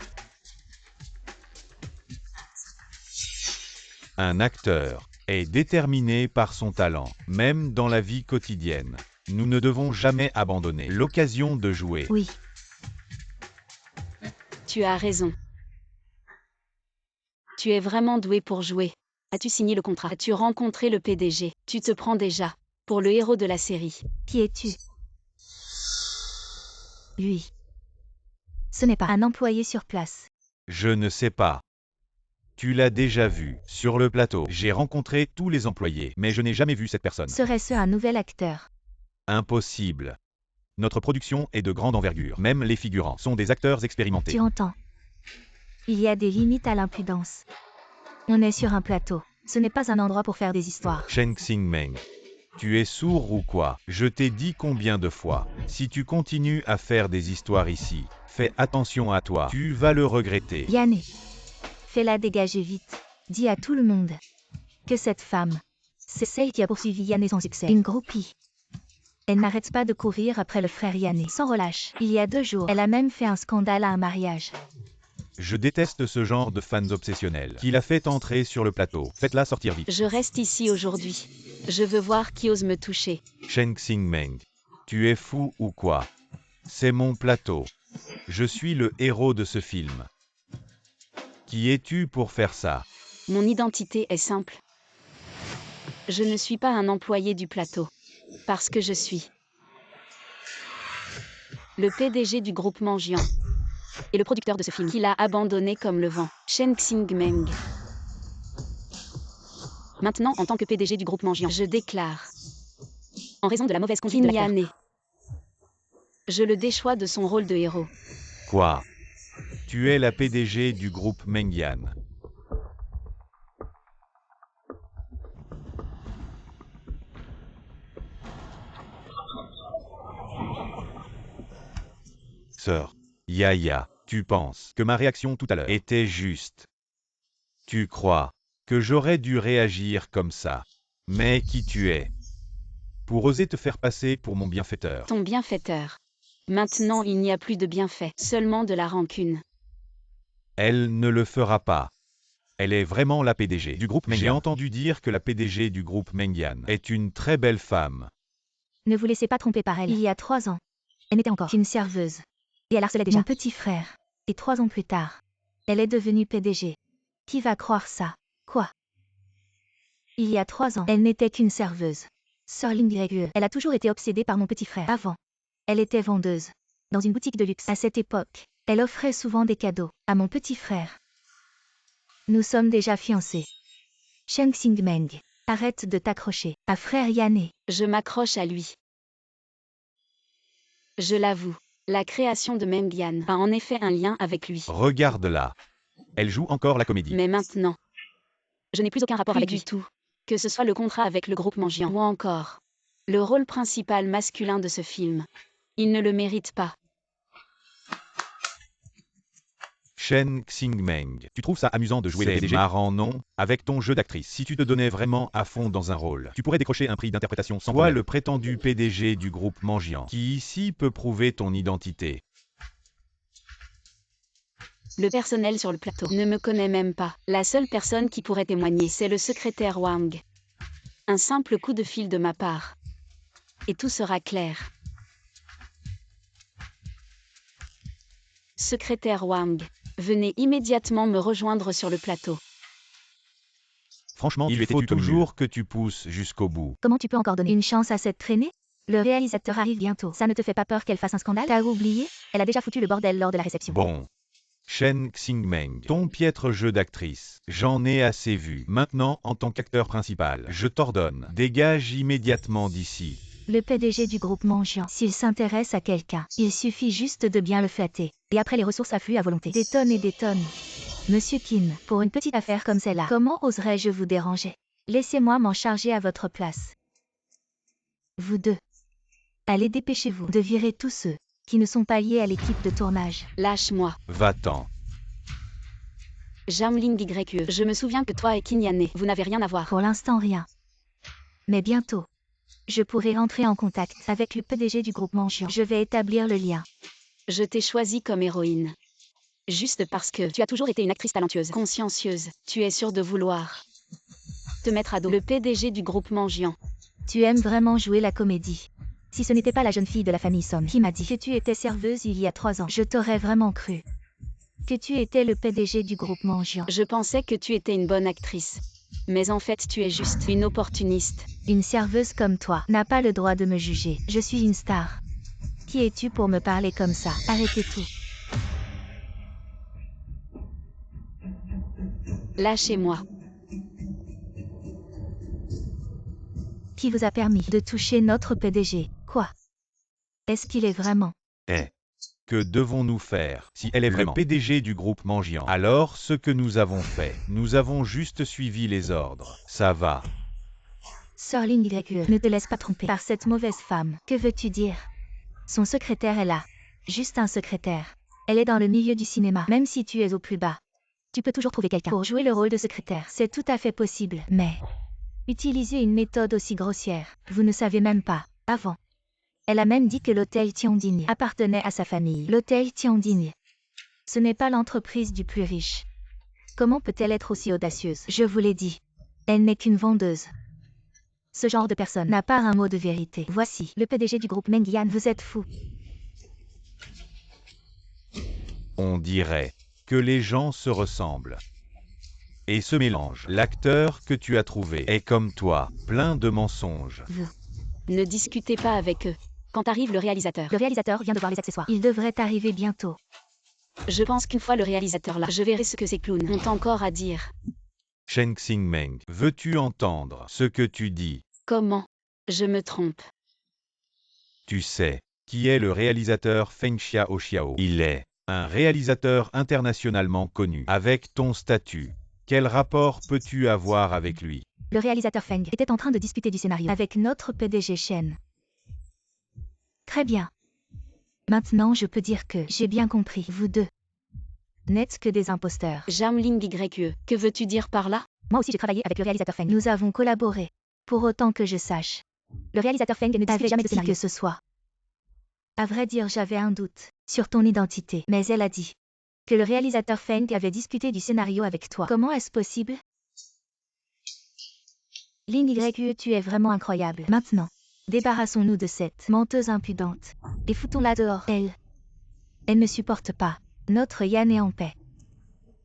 Un acteur est déterminé par son talent, même dans la vie quotidienne. Nous ne devons jamais abandonner l'occasion de jouer. Oui, Tu as raison. Tu es vraiment doué pour jouer. As-tu signé le contrat? As-tu rencontré le PDG? Tu te prends déjà pour le héros de la série. qui es-tu? Lui. Ce n'est pas un employé sur place. Je ne sais pas. Tu l'as déjà vu, sur le plateau. J'ai rencontré tous les employés, mais je n'ai jamais vu cette personne. Serait-ce un nouvel acteur? Impossible. Notre production est de grande envergure. Même les figurants sont des acteurs expérimentés. Tu entends? Il y a des limites à l'impudence. On est sur un plateau. Ce n'est pas un endroit pour faire des histoires. Shen Xingmeng. Tu es sourd ou quoi? Je t'ai dit combien de fois? Si tu continues à faire des histoires ici, fais attention à toi. Tu vas le regretter. Yanné. Fais-la dégager vite. Dis à tout le monde que cette femme, c'est celle qui a poursuivi Yanné sans succès. Une groupie. Elle n'arrête pas de courir après le frère Yanné, sans relâche. Il y a 2 jours, elle a même fait un scandale à un mariage. Je déteste ce genre de fans obsessionnels qui la fait entrer sur le plateau. Faites-la sortir vite. Je reste ici aujourd'hui. Je veux voir qui ose me toucher. Shen Xingmeng. Tu es fou ou quoi? C'est mon plateau. Je suis le héros de ce film. Qui es-tu pour faire ça? Mon identité est simple. Je ne suis pas un employé du plateau. Parce que je suis le PDG du groupe Mangian Et le producteur de ce film. qui l'a abandonné comme le vent. Shen Xingmeng. Maintenant, en tant que PDG du groupe Mangian, Je déclare en raison de la mauvaise conduite de Kim l'acteur. Yanné. Je le déchois de son rôle de héros. Quoi? Tu es la PDG du groupe Mengyan. Sœur Yaya, tu penses que ma réaction tout à l'heure était juste? Tu crois que j'aurais dû réagir comme ça? Mais qui tu es? Pour oser te faire passer pour mon bienfaiteur. Ton bienfaiteur. Maintenant, il n'y a plus de bienfait, seulement de la rancune. Elle ne le fera pas. Elle est vraiment la PDG du groupe Mengyan. J'ai entendu dire que la PDG du groupe Mengyan est une très belle femme. Ne vous laissez pas tromper par elle. Il y a 3 ans, elle n'était encore qu'une serveuse. Et elle harcelait déjà mon petit frère. Et 3 ans plus tard, elle est devenue PDG. Qui va croire ça? Quoi? Il y a 3 ans, elle n'était qu'une serveuse. Sœur Lingreg, elle a toujours été obsédée par mon petit frère. Avant, elle était vendeuse dans une boutique de luxe. À cette époque, elle offrait souvent des cadeaux à mon petit frère. Nous sommes déjà fiancés. Shen Xingmeng, arrête de t'accrocher à frère Yanné. Je m'accroche à lui. Je l'avoue, la création de Mengyan a en effet un lien avec lui. Regarde-la. Elle joue encore la comédie. Mais maintenant, Je n'ai plus aucun rapport plus avec du lui. tout. Que ce soit le contrat avec le groupe Mangian ou encore le rôle principal masculin de ce film. Il ne le mérite pas. Shen Xingmeng. Tu trouves ça amusant de jouer les PDG? Marrant, non? Avec ton jeu d'actrice, si tu te donnais vraiment à fond dans un rôle, tu pourrais décrocher un prix d'interprétation sans problème. Toi, le prétendu PDG du groupe Mangian, qui ici peut prouver ton identité. Le personnel sur le plateau ne me connaît même pas. La seule personne qui pourrait témoigner, c'est le secrétaire Wang. Un simple coup de fil de ma part. Et tout sera clair. Secrétaire Wang, venez immédiatement me rejoindre sur le plateau. Franchement, il faut toujours que tu pousses jusqu'au bout. Comment tu peux encore donner une chance à cette traînée? Le réalisateur arrive bientôt. Ça ne te fait pas peur qu'elle fasse un scandale? T'as oublié? Elle a déjà foutu le bordel lors de la réception. Bon. Shen Xingmeng, ton piètre jeu d'actrice, j'en ai assez vu. Maintenant, en tant qu'acteur principal, je t'ordonne, dégage immédiatement d'ici. Le PDG du groupe Mangian, s'il s'intéresse à quelqu'un, il suffit juste de bien le flatter. Et après les ressources affluent à volonté. Des tonnes et des tonnes. Monsieur Kin, pour une petite affaire comme celle-là, comment oserais-je vous déranger? Laissez-moi m'en charger à votre place. Vous deux. Allez, dépêchez-vous de virer tous ceux qui ne sont pas liés à l'équipe de tournage. Lâche-moi. Va-t'en. Jamling YE. Je me souviens que toi et Kinyane, vous n'avez rien à voir. Pour l'instant, rien. Mais bientôt, je pourrai entrer en contact avec le PDG du groupe Mangian. Je vais établir le lien. Je t'ai choisi comme héroïne. Juste parce que Tu as toujours été une actrice talentueuse. consciencieuse, tu es sûre de vouloir te mettre à dos. Le PDG du groupe Mangian. Tu aimes vraiment jouer la comédie. Si ce n'était pas la jeune fille de la famille Son qui m'a dit que tu étais serveuse il y a 3 ans, je t'aurais vraiment cru. Que tu étais le PDG du groupe Mangian. Je pensais que tu étais une bonne actrice. Mais en fait, tu es juste une opportuniste. Une serveuse comme toi n'a pas le droit de me juger. Je suis une star. Qui es-tu pour me parler comme ça? Arrêtez tout. Lâchez-moi. Qui vous a permis de toucher notre PDG? Quoi? Est-ce qu'il est vraiment? Que devons-nous faire si elle est vraiment le PDG du groupe Mangian? Alors, ce que nous avons fait, nous avons juste suivi les ordres. Ça va. Sir Ling YE, ne te laisse pas tromper par cette mauvaise femme. Que veux-tu dire? Son secrétaire est là. Juste un secrétaire. Elle est dans le milieu du cinéma. Même si tu es au plus bas, tu peux toujours trouver quelqu'un pour jouer le rôle de secrétaire. C'est tout à fait possible. Mais utiliser une méthode aussi grossière, vous ne savez même pas. Avant. Elle a même dit que l'hôtel Tiandigne appartenait à sa famille. L'hôtel Tiandigne. Ce n'est pas l'entreprise du plus riche. Comment peut-elle être aussi audacieuse? Je vous l'ai dit. Elle n'est qu'une vendeuse. Ce genre de personne n'a pas un mot de vérité. Voici, le PDG du groupe Mengyan, vous êtes fou. On dirait que les gens se ressemblent et se mélangent. L'acteur que tu as trouvé est comme toi, plein de mensonges. Ne discutez pas avec eux. Quand arrive le réalisateur. Le réalisateur vient de voir les accessoires. Il devrait arriver bientôt. Je pense qu'une fois le réalisateur là, je verrai ce que ces clowns ont encore à dire. Shen Xingmeng, veux-tu entendre ce que tu dis? Comment? Je me trompe. Tu sais qui est le réalisateur Feng Xiao? Il est un réalisateur internationalement connu. Avec ton statut, quel rapport peux-tu avoir avec lui? Le réalisateur Feng était en train de discuter du scénario avec notre PDG Shen. Très bien. Maintenant je peux dire que j'ai bien compris, vous deux n'êtes que des imposteurs. Jamling YE, que veux-tu dire par là? Moi aussi j'ai travaillé avec le réalisateur Feng. Nous avons collaboré. Pour autant que je sache. Le réalisateur Feng ne discute jamais de scénario que ce soit. À vrai dire, j'avais un doute sur ton identité, mais elle a dit que le réalisateur Feng avait discuté du scénario avec toi. Comment est-ce possible? Ling YE, tu es vraiment incroyable. Maintenant, débarrassons-nous de cette menteuse impudente et foutons-la dehors. Elle ne supporte pas. Notre Yan est en paix.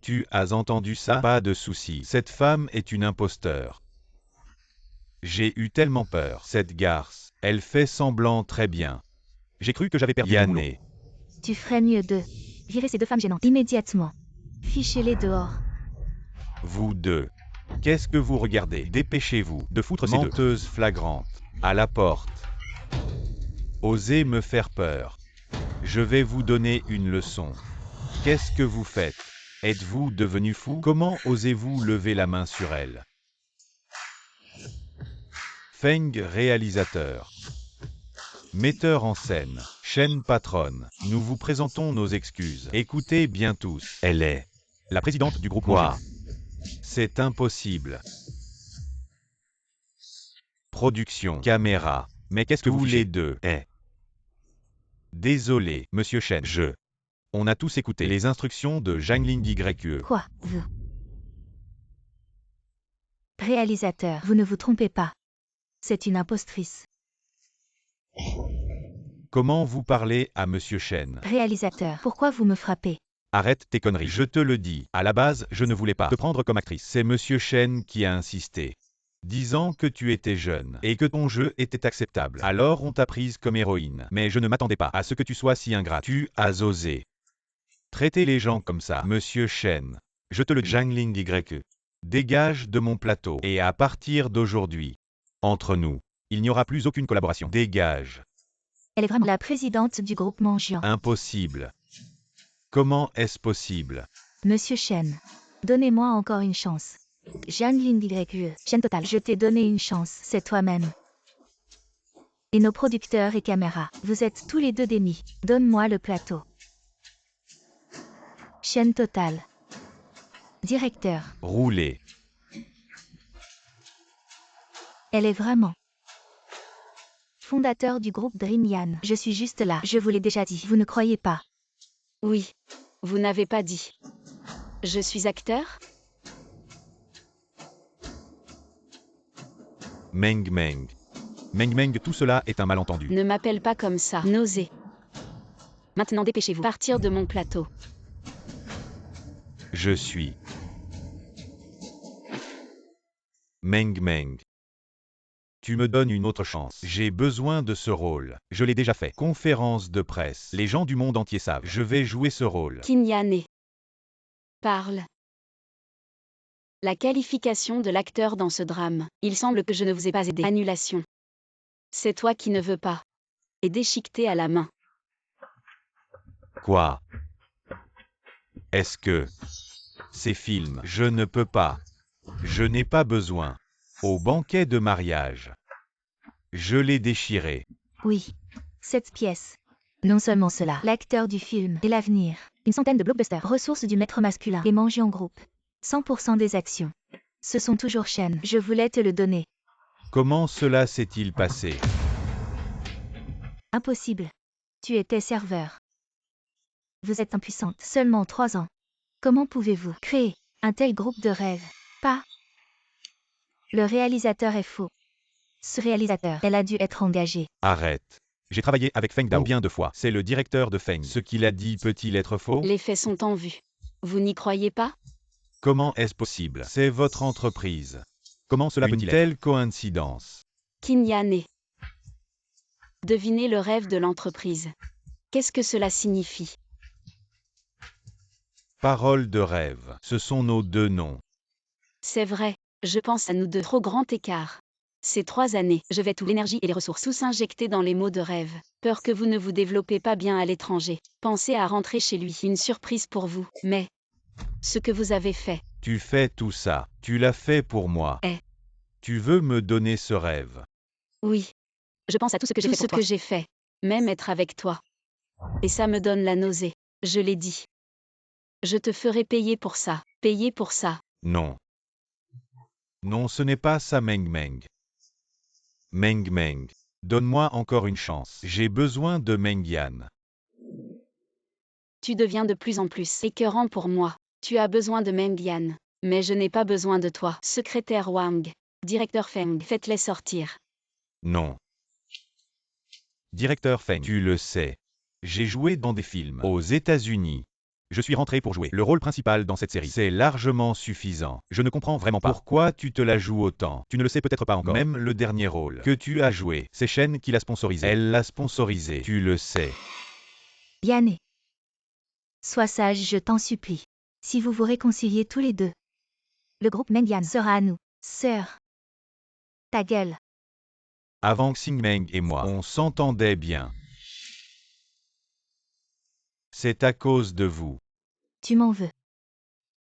Tu as entendu ça? Pas de souci. Cette femme est une imposteur. J'ai eu tellement peur. Cette garce, elle fait semblant très bien. J'ai cru que j'avais perdu mon boulot. Yanné. Tu ferais mieux de virer ces deux femmes gênantes immédiatement. Fichez-les dehors. Vous deux. Qu'est-ce que vous regardez? Dépêchez-vous de foutre ces deux menteuses flagrantes à la porte. Osez me faire peur. Je vais vous donner une leçon. Qu'est-ce que vous faites? Êtes-vous devenu fou? Comment osez-vous lever la main sur elle? Feng, réalisateur. Metteur en scène, Shen patronne, nous vous présentons nos excuses. Écoutez bien tous. Elle est la présidente du groupe. Quoi? C'est impossible. Production, caméra. Mais qu'est-ce que vous les deux? Désolé, monsieur Shen. On a tous écouté les instructions de Jamling YE. Quoi, vous? Réalisateur, vous ne vous trompez pas. C'est une impostrice. Comment vous parlez à monsieur Shen? Réalisateur, pourquoi vous me frappez? Arrête tes conneries, je te le dis. À la base, je ne voulais pas te prendre comme actrice. C'est monsieur Shen qui a insisté, disant que tu étais jeune et que ton jeu était acceptable. Alors on t'a prise comme héroïne. Mais je ne m'attendais pas à ce que tu sois si ingrat. Tu as osé traiter les gens comme ça. Monsieur Shen, je te le dis. Jamling YE. Dégage de mon plateau. Et à partir d'aujourd'hui, entre nous, il n'y aura plus aucune collaboration. Dégage. Elle est vraiment la présidente du groupe Mangian. Impossible. Comment est-ce possible? Monsieur Shen, donnez-moi encore une chance. Jamling YE. Shen total, je t'ai donné une chance, c'est toi-même. Et nos producteurs et caméras. Vous êtes tous les deux des mi. Donne-moi le plateau. Chaîne totale. Directeur. Roulez. Elle est vraiment. Fondateur du groupe Dream Yann. Je suis juste là. Je vous l'ai déjà dit. Vous ne croyez pas. Oui. Vous n'avez pas dit. Je suis acteur? Meng Meng. Meng Meng, tout cela est un malentendu. Ne m'appelle pas comme ça. Nausée. Maintenant dépêchez-vous. Partir de mon plateau. Je suis. Meng Meng. Tu me donnes une autre chance. J'ai besoin de ce rôle. Je l'ai déjà fait. Conférence de presse. Les gens du monde entier savent. Je vais jouer ce rôle. Qin Yané. Parle. La qualification de l'acteur dans ce drame. Il semble que je ne vous ai pas aidé. Annulation. C'est toi qui ne veux pas. Et déchiqueté à la main. Quoi? Est-ce que... Ces films, je ne peux pas. Je n'ai pas besoin. Au banquet de mariage. Je l'ai déchiré. Oui. Cette pièce. Non seulement cela. L'acteur du film et l'avenir. Une centaine de blockbusters. Ressources du maître masculin. Et mangé en groupe. 100% des actions. Ce sont toujours chaînes. Je voulais te le donner. Comment cela s'est-il passé? Impossible. Tu étais serveur. Vous êtes impuissante. Seulement 3 ans. Comment pouvez-vous créer un tel groupe de rêve? Pas. Le réalisateur est faux. Ce réalisateur, elle a dû être engagée. Arrête. J'ai travaillé avec Feng Dao bien 2 fois. C'est le directeur de Feng. Ce qu'il a dit peut-il être faux? Les faits sont en vue. Vous n'y croyez pas? Comment est-ce possible? C'est votre entreprise. Comment cela peut-il être? Une telle coïncidence. Qin Yané. Devinez le rêve de l'entreprise. Qu'est-ce que cela signifie? Parole de rêve. Ce sont nos 2 noms. C'est vrai. Je pense à nous deux. Trop grand écart. Ces 3 années, je vais toute l'énergie et les ressources tous injectées dans les mots de rêve. Peur que vous ne vous développez pas bien à l'étranger. Pensez à rentrer chez lui. Une surprise pour vous. Mais, ce que vous avez fait. Tu fais tout ça. Tu l'as fait pour moi. Tu veux me donner ce rêve? Oui. Je pense à tout ce que j'ai fait pour toi. Tout ce que j'ai fait. Même être avec toi. Et ça me donne la nausée. Je l'ai dit. Je te ferai payer pour ça. Payer pour ça. Non. Non, ce n'est pas ça, Meng Meng. Meng Meng. Donne-moi encore une chance. J'ai besoin de Meng Yan. Tu deviens de plus en plus écœurant pour moi. Tu as besoin de Meng Yan. Mais je n'ai pas besoin de toi. Secrétaire Wang. Directeur Feng. Faites-les sortir. Non. Directeur Feng. Tu le sais. J'ai joué dans des films aux États-Unis. Je suis rentré pour jouer le rôle principal dans cette série. C'est largement suffisant. Je ne comprends vraiment pas. Pourquoi tu te la joues autant? Tu ne le sais peut-être pas encore. Même le dernier rôle que tu as joué, c'est Shen qui l'a sponsorisé. Elle l'a sponsorisé. Tu le sais. Yané. Sois sage, je t'en supplie. Si vous vous réconciliez tous les deux, le groupe Meng Yan sera à nous. Sœur. Ta gueule. Avant Xing Meng et moi, on s'entendait bien. C'est à cause de vous. Tu m'en veux.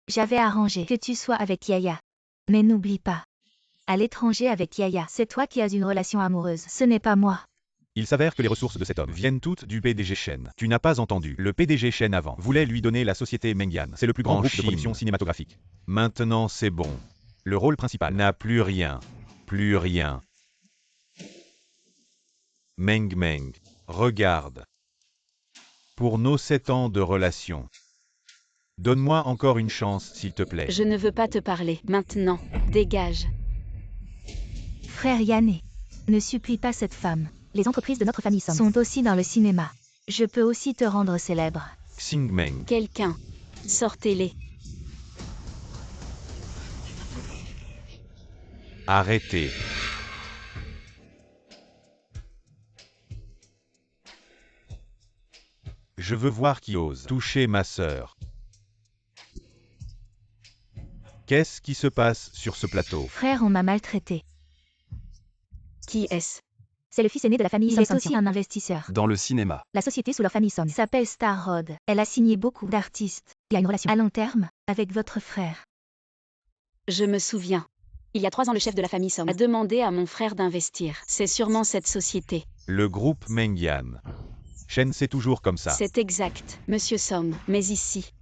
J'avais arrangé que tu sois avec Yaya. Mais n'oublie pas. À l'étranger avec Yaya, c'est toi qui as une relation amoureuse, ce n'est pas moi. Il s'avère que les ressources de cet homme viennent toutes du PDG Shen. Tu n'as pas entendu. Le PDG Shen avant voulait lui donner la société Meng Yan. C'est le plus grand groupe de production cinématographique. Maintenant c'est bon. Le rôle principal n'a plus rien. Plus rien. Meng Meng. Regarde. Pour nos 7 ans de relation. Donne-moi encore une chance, s'il te plaît. Je ne veux pas te parler. Maintenant. Dégage. Frère Yané. Ne supplie pas cette femme. Les entreprises de notre famille sont aussi dans le cinéma. Je peux aussi te rendre célèbre. Xing Meng. Quelqu'un. Sortez-les. Arrêtez. Je veux voir qui ose toucher ma sœur. Qu'est-ce qui se passe sur ce plateau? Frère, on m'a maltraité. Qui est-ce? C'est le fils aîné de la famille Son. Il est aussi un investisseur. Dans le cinéma. La société sous leur famille Son s'appelle Star Road. Elle a signé beaucoup d'artistes. Il y a une relation à long terme avec votre frère. Je me souviens. Il y a 3 ans, le chef de la famille Som a demandé à mon frère d'investir. C'est sûrement cette société. Le groupe Mengian. Shen, c'est toujours comme ça. C'est exact, Monsieur Som. Mais ici,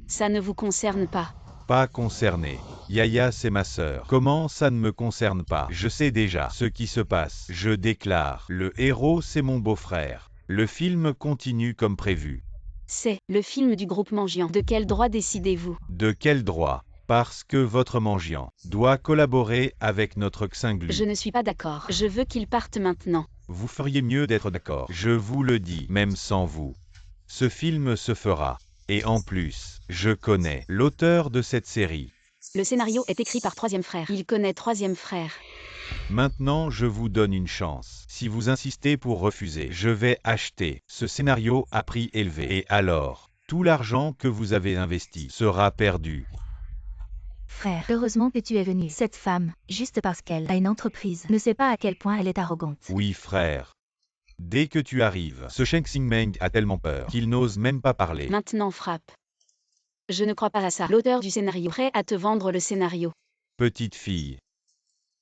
ça ne vous concerne pas. Pas concerné. Yaya, c'est ma sœur. Comment ça ne me concerne pas? Je sais déjà ce qui se passe. Je déclare. Le héros, c'est mon beau-frère. Le film continue comme prévu. C'est le film du groupe Mangian. De quel droit décidez-vous? De quel droit? Parce que votre Mangian doit collaborer avec notre Xinglu. Je ne suis pas d'accord. Je veux qu'il parte maintenant. Vous feriez mieux d'être d'accord. Je vous le dis, même sans vous. Ce film se fera. Et en plus, je connais l'auteur de cette série. Le scénario est écrit par troisième frère. Il connaît troisième frère. Maintenant, je vous donne une chance. Si vous insistez pour refuser, je vais acheter ce scénario à prix élevé. Et alors, tout l'argent que vous avez investi sera perdu. Frère, heureusement que tu es venu. Cette femme, juste parce qu'elle a une entreprise, ne sait pas à quel point elle est arrogante. Oui, frère. Dès que tu arrives, ce Shen Xingmeng a tellement peur qu'il n'ose même pas parler. Maintenant frappe. Je ne crois pas à ça. L'auteur du scénario prêt à te vendre le scénario. Petite fille.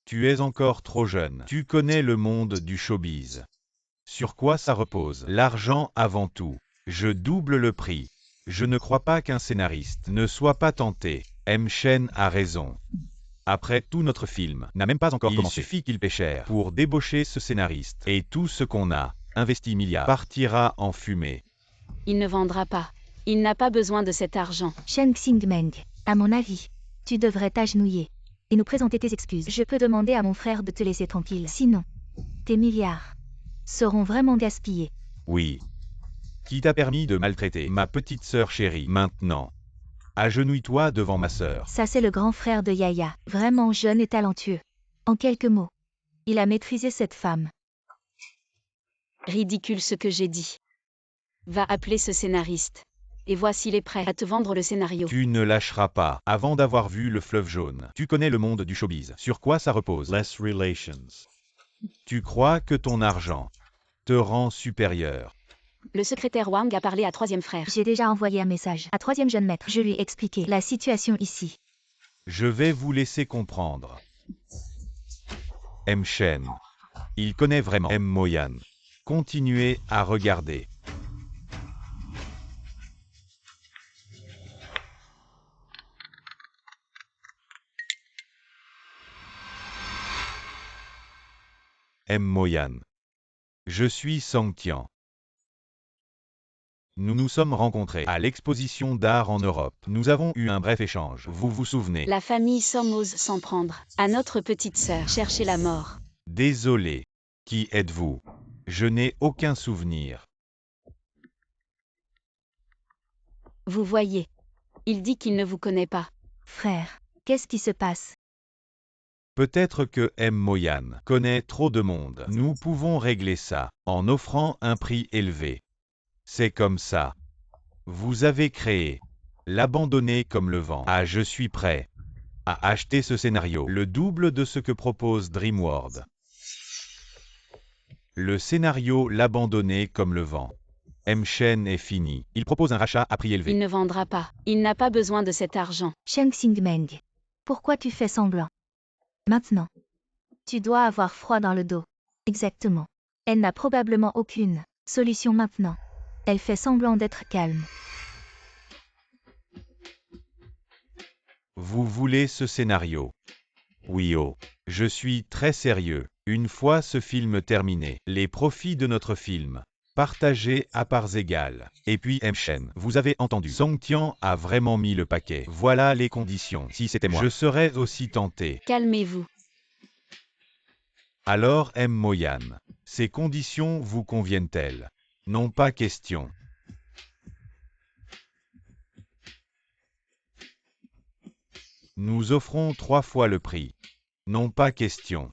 Tu es encore trop jeune. Tu connais le monde du showbiz. Sur quoi ça repose? L'argent avant tout. Je double le prix. Je ne crois pas qu'un scénariste ne soit pas tenté. M. Shen a raison. Après tout, notre film n'a même pas encore commencé. Il suffit qu'il paie cher pour débaucher ce scénariste. Et tout ce qu'on a investi milliards partira en fumée. Il ne vendra pas. Il n'a pas besoin de cet argent. Shen Xingmeng, à mon avis, tu devrais t'agenouiller et nous présenter tes excuses. Je peux demander à mon frère de te laisser tranquille. Sinon, tes milliards seront vraiment gaspillés. Oui. Qui t'a permis de maltraiter ma petite sœur chérie? Maintenant, agenouille-toi devant ma sœur. Ça, c'est le grand frère de Yaya, vraiment jeune et talentueux. En quelques mots, il a maîtrisé cette femme. Ridicule ce que j'ai dit. Va appeler ce scénariste. Et vois s'il est prêt à te vendre le scénario. Tu ne lâcheras pas avant d'avoir vu le fleuve jaune. Tu connais le monde du showbiz. Sur quoi ça repose? Less relations. Tu crois que ton argent te rend supérieur. Le secrétaire Wang a parlé à troisième frère. J'ai déjà envoyé un message à troisième jeune maître. Je lui ai expliqué la situation ici. Je vais vous laisser comprendre. M. Shen. Il connaît vraiment M. Moyan. Continuez à regarder. M. Moyan. Je suis Song Tian. Nous nous sommes rencontrés à l'exposition d'art en Europe. Nous avons eu un bref échange. Vous vous souvenez? La famille Som ose s'en prendre à notre petite sœur. Chercher la mort. Désolé. Qui êtes-vous? Je n'ai aucun souvenir. Vous voyez. Il dit qu'il ne vous connaît pas. Frère, qu'est-ce qui se passe? Peut-être que M. Moyan connaît trop de monde. Nous pouvons régler ça en offrant un prix élevé. C'est comme ça. Vous avez créé l'abandonner comme le vent. Ah, je suis prêt à acheter ce scénario, le double de ce que propose DreamWorld. Le scénario L'abandonner comme le vent. M. Shen est fini. Il propose un rachat à prix élevé. Il ne vendra pas. Il n'a pas besoin de cet argent. Shen Xingmeng, pourquoi tu fais semblant? Maintenant, tu dois avoir froid dans le dos. Exactement. Elle n'a probablement aucune solution maintenant. Elle fait semblant d'être calme. Vous voulez ce scénario? Oui, oh. Je suis très sérieux. Une fois ce film terminé, les profits de notre film partagés à parts égales. Et puis M. Shen, vous avez entendu, Song Tian a vraiment mis le paquet. Voilà les conditions. Si c'était moi, je serais aussi tenté. Calmez-vous. Alors M. Moyan, ces conditions vous conviennent-elles? Non, pas question. Nous offrons 3 fois le prix. Non, pas question.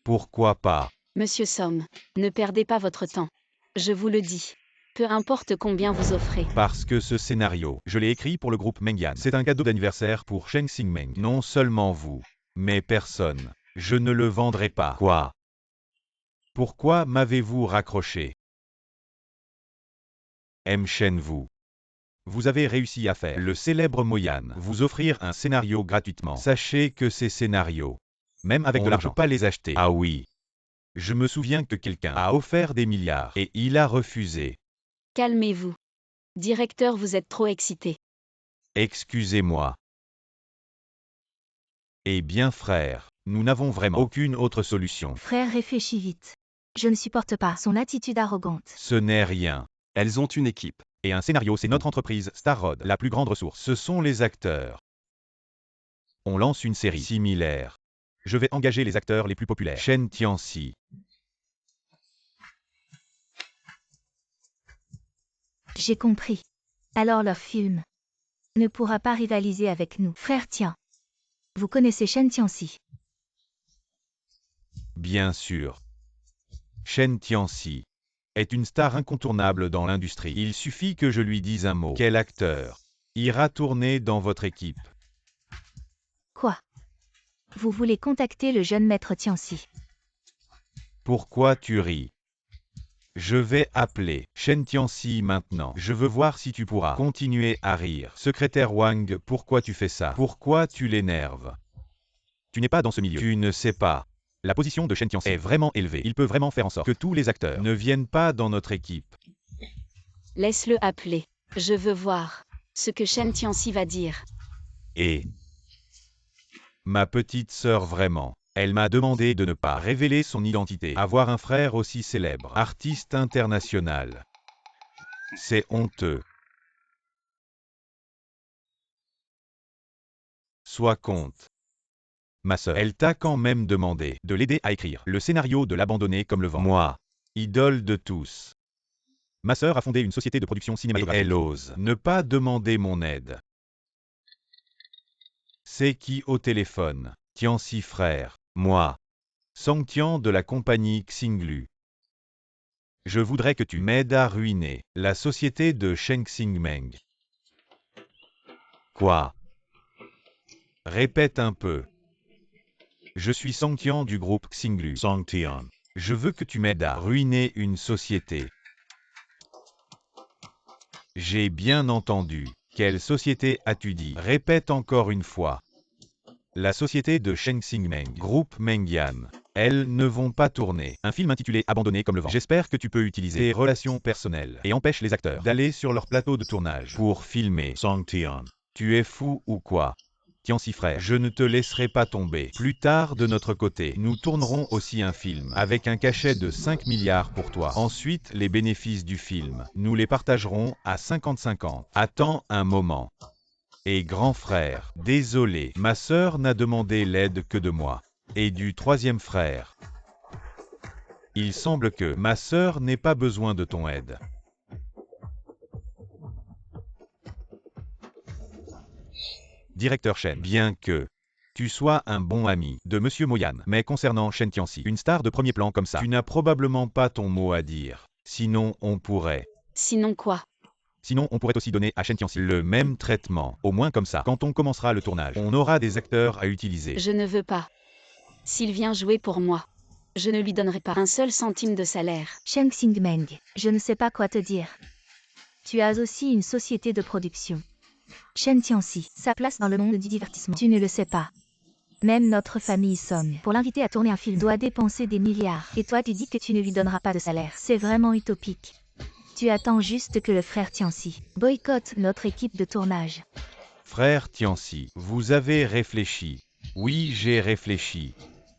Pourquoi pas? Monsieur Som, ne perdez pas votre temps. Je vous le dis. Peu importe combien vous offrez. Parce que ce scénario, je l'ai écrit pour le groupe Mengian. C'est un cadeau d'anniversaire pour Shen Xingmeng. Non seulement vous, mais personne. Je ne le vendrai pas. Quoi? Pourquoi m'avez-vous raccroché? Shen vous. Vous avez réussi à faire le célèbre Moyan vous offrir un scénario gratuitement. Sachez que ces scénarios, même avec de l'argent, on ne peut pas les acheter. Ah oui. Je me souviens que quelqu'un a offert des milliards et il a refusé. Calmez-vous. Directeur, vous êtes trop excité. Excusez-moi. Eh bien frère, nous n'avons vraiment aucune autre solution. Frère, réfléchis vite. Je ne supporte pas son attitude arrogante. Ce n'est rien. Elles ont une équipe. Et un scénario, c'est notre entreprise, Starrod, la plus grande ressource. Ce sont les acteurs. On lance une série similaire. Je vais engager les acteurs les plus populaires. Shen Tianxi. J'ai compris. Alors leur film ne pourra pas rivaliser avec nous. Frère, tiens. Vous connaissez Shen Tianxi? Bien sûr. Shen Tianxi est une star incontournable dans l'industrie. Il suffit que je lui dise un mot. Quel acteur ira tourner dans votre équipe? Quoi? Vous voulez contacter le jeune maître Tianxi? Pourquoi tu ris? Je vais appeler Shen Tianxi maintenant. Je veux voir si tu pourras continuer à rire. Secrétaire Wang, pourquoi tu fais ça? Pourquoi tu l'énerves? Tu n'es pas dans ce milieu. Tu ne sais pas. La position de Shen Tianxi est vraiment élevée. Il peut vraiment faire en sorte que tous les acteurs ne viennent pas dans notre équipe. Laisse-le appeler. Je veux voir ce que Shen Tianxi va dire. Et ma petite sœur vraiment. Elle m'a demandé de ne pas révéler son identité. Avoir un frère aussi célèbre, artiste international. C'est honteux. Sois compte. Ma sœur, elle t'a quand même demandé de l'aider à écrire le scénario de l'abandonner comme le vent. Moi, idole de tous. Ma sœur a fondé une société de production cinématographique. Et elle ose ne pas demander mon aide. C'est qui au téléphone? Tianxi frère. Moi. Song Tian de la compagnie Xinglu. Je voudrais que tu m'aides à ruiner la société de Sheng Xingmeng. Quoi? Répète un peu. Je suis Song Tian du groupe Xinglu. Song Tian. Je veux que tu m'aides à ruiner une société. J'ai bien entendu. Quelle société as-tu dit? Répète encore une fois. La société de Sheng Xingmeng, groupe Mengyan. Elles ne vont pas tourner. Un film intitulé Abandonné comme le vent. J'espère que tu peux utiliser tes relations personnelles et empêche les acteurs d'aller sur leur plateau de tournage pour filmer. Song Tian. Tu es fou ou quoi? Tianxi frère, je ne te laisserai pas tomber. Plus tard, de notre côté, nous tournerons aussi un film avec un cachet de 5 milliards pour toi. Ensuite, les bénéfices du film, nous les partagerons à 50-50. Attends un moment. Et grand frère, désolé, ma sœur n'a demandé l'aide que de moi. Et du troisième frère. Il semble que ma sœur n'ait pas besoin de ton aide. Directeur Shen, bien que tu sois un bon ami de Monsieur Moyan, mais concernant Shen Tianxi, une star de premier plan comme ça, tu n'as probablement pas ton mot à dire. Sinon, on pourrait. Sinon quoi? Sinon, on pourrait aussi donner à Shen Tianxi le même traitement. Au moins comme ça, quand on commencera le tournage, on aura des acteurs à utiliser. Je ne veux pas. S'il vient jouer pour moi, je ne lui donnerai pas un seul centime de salaire. Sheng Xingmeng, je ne sais pas quoi te dire. Tu as aussi une société de production. Shen Tianxi, sa place dans le monde du divertissement. Tu ne le sais pas. Même notre famille Song, pour l'inviter à tourner un film, doit dépenser des milliards. Et toi, tu dis que tu ne lui donneras pas de salaire. C'est vraiment utopique. Tu attends juste que le frère Tianxi boycotte notre équipe de tournage. Frère Tianxi, vous avez réfléchi. Oui, j'ai réfléchi.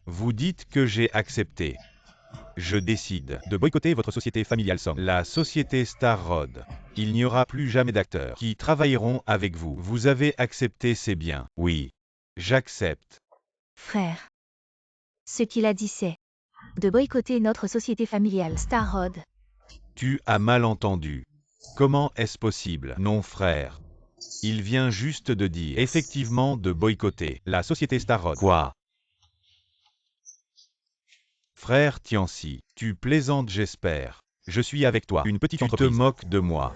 Vous dites que j'ai accepté. Je décide de boycotter votre société familiale Song, la société Starrod. Il n'y aura plus jamais d'acteurs qui travailleront avec vous. Vous avez accepté, c'est bien. Oui, j'accepte. Frère. Ce qu'il a dit c'est de boycotter notre société familiale Starrod. Tu as mal entendu. Comment est-ce possible? Non frère. Il vient juste de dire effectivement de boycotter la société Starrod. Quoi? Frère Tianxi, tu plaisantes j'espère. Je suis avec toi. Une petite entreprise. Tu te moques de moi.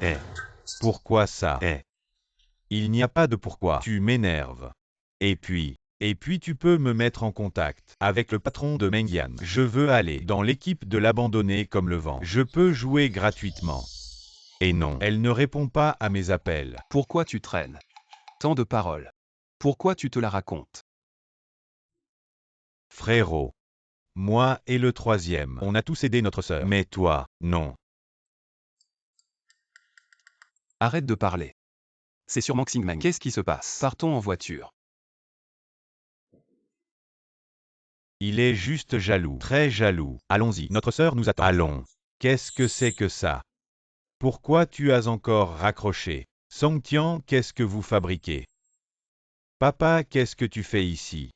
Pourquoi ça? Il n'y a pas de pourquoi. Tu m'énerves. Et puis tu peux me mettre en contact avec le patron de Mengyan. Je veux aller dans l'équipe de l'abandonner comme le vent. Je peux jouer gratuitement. Et non, elle ne répond pas à mes appels. Pourquoi tu traînes? Tant de paroles. Pourquoi tu te la racontes? Frérot. Moi et le troisième, on a tous aidé notre sœur. Mais toi, non. Arrête de parler. C'est sûrement Xingmeng. Qu'est-ce qui se passe? Partons en voiture. Il est juste jaloux, très jaloux. Allons-y, notre sœur nous attend. Allons. Qu'est-ce que c'est que ça? Pourquoi tu as encore raccroché? Songtian, qu'est-ce que vous fabriquez? Papa, qu'est-ce que tu fais ici?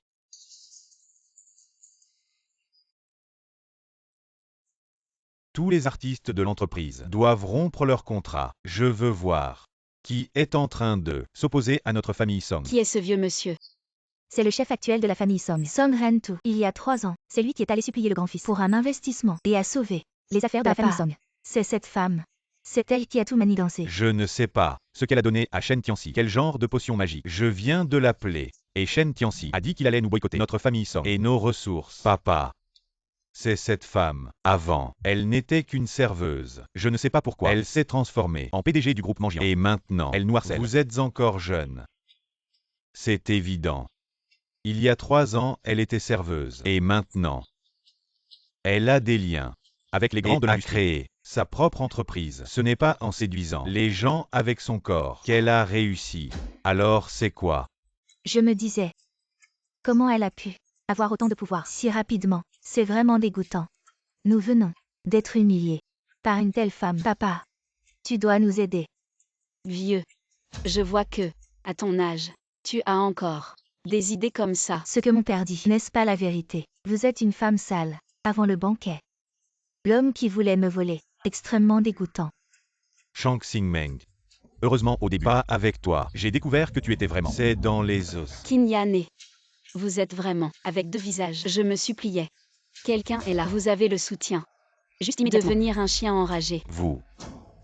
Tous les artistes de l'entreprise doivent rompre leur contrat. Je veux voir. Qui est en train de s'opposer à notre famille Song? Qui est ce vieux monsieur? C'est le chef actuel de la famille Song, Song Ren-tu. Il y a 3 ans, c'est lui qui est allé supplier le grand-fils pour un investissement et a sauvé les affaires de la famille Song. C'est cette femme. C'est elle qui a tout manigancé. Je ne sais pas ce qu'elle a donné à Shen Tianxi. Quel genre de potion magique? Je viens de l'appeler. Et Shen Tianxi a dit qu'il allait nous boycotter notre famille Song et nos ressources. Papa. C'est cette femme. Avant, elle n'était qu'une serveuse. Je ne sais pas pourquoi. Elle s'est transformée en PDG du groupe Mangian. Et maintenant, elle nous harcèle. Vous êtes encore jeune. C'est évident. Il y a 3 ans, elle était serveuse. Et maintenant, elle a des liens avec les grands de l'industrie. A créé sa propre entreprise. Ce n'est pas en séduisant les gens avec son corps qu'elle a réussi. Alors c'est quoi? Je me disais, comment elle a pu avoir autant de pouvoir si rapidement? C'est vraiment dégoûtant. Nous venons d'être humiliés par une telle femme. Papa, tu dois nous aider. Vieux. Je vois que, à ton âge, tu as encore des idées comme ça. Ce que mon père dit, n'est-ce pas la vérité? Vous êtes une femme sale. Avant le banquet. L'homme qui voulait me voler. Extrêmement dégoûtant. Shang Xingmeng. Heureusement au début, pas avec toi. J'ai découvert que tu étais vraiment. C'est dans les os. Qin Yane. Vous êtes vraiment avec 2 visages. Je me suppliais. Quelqu'un est là. Vous avez le soutien. Juste immédiatement. Devenir un chien enragé. Vous.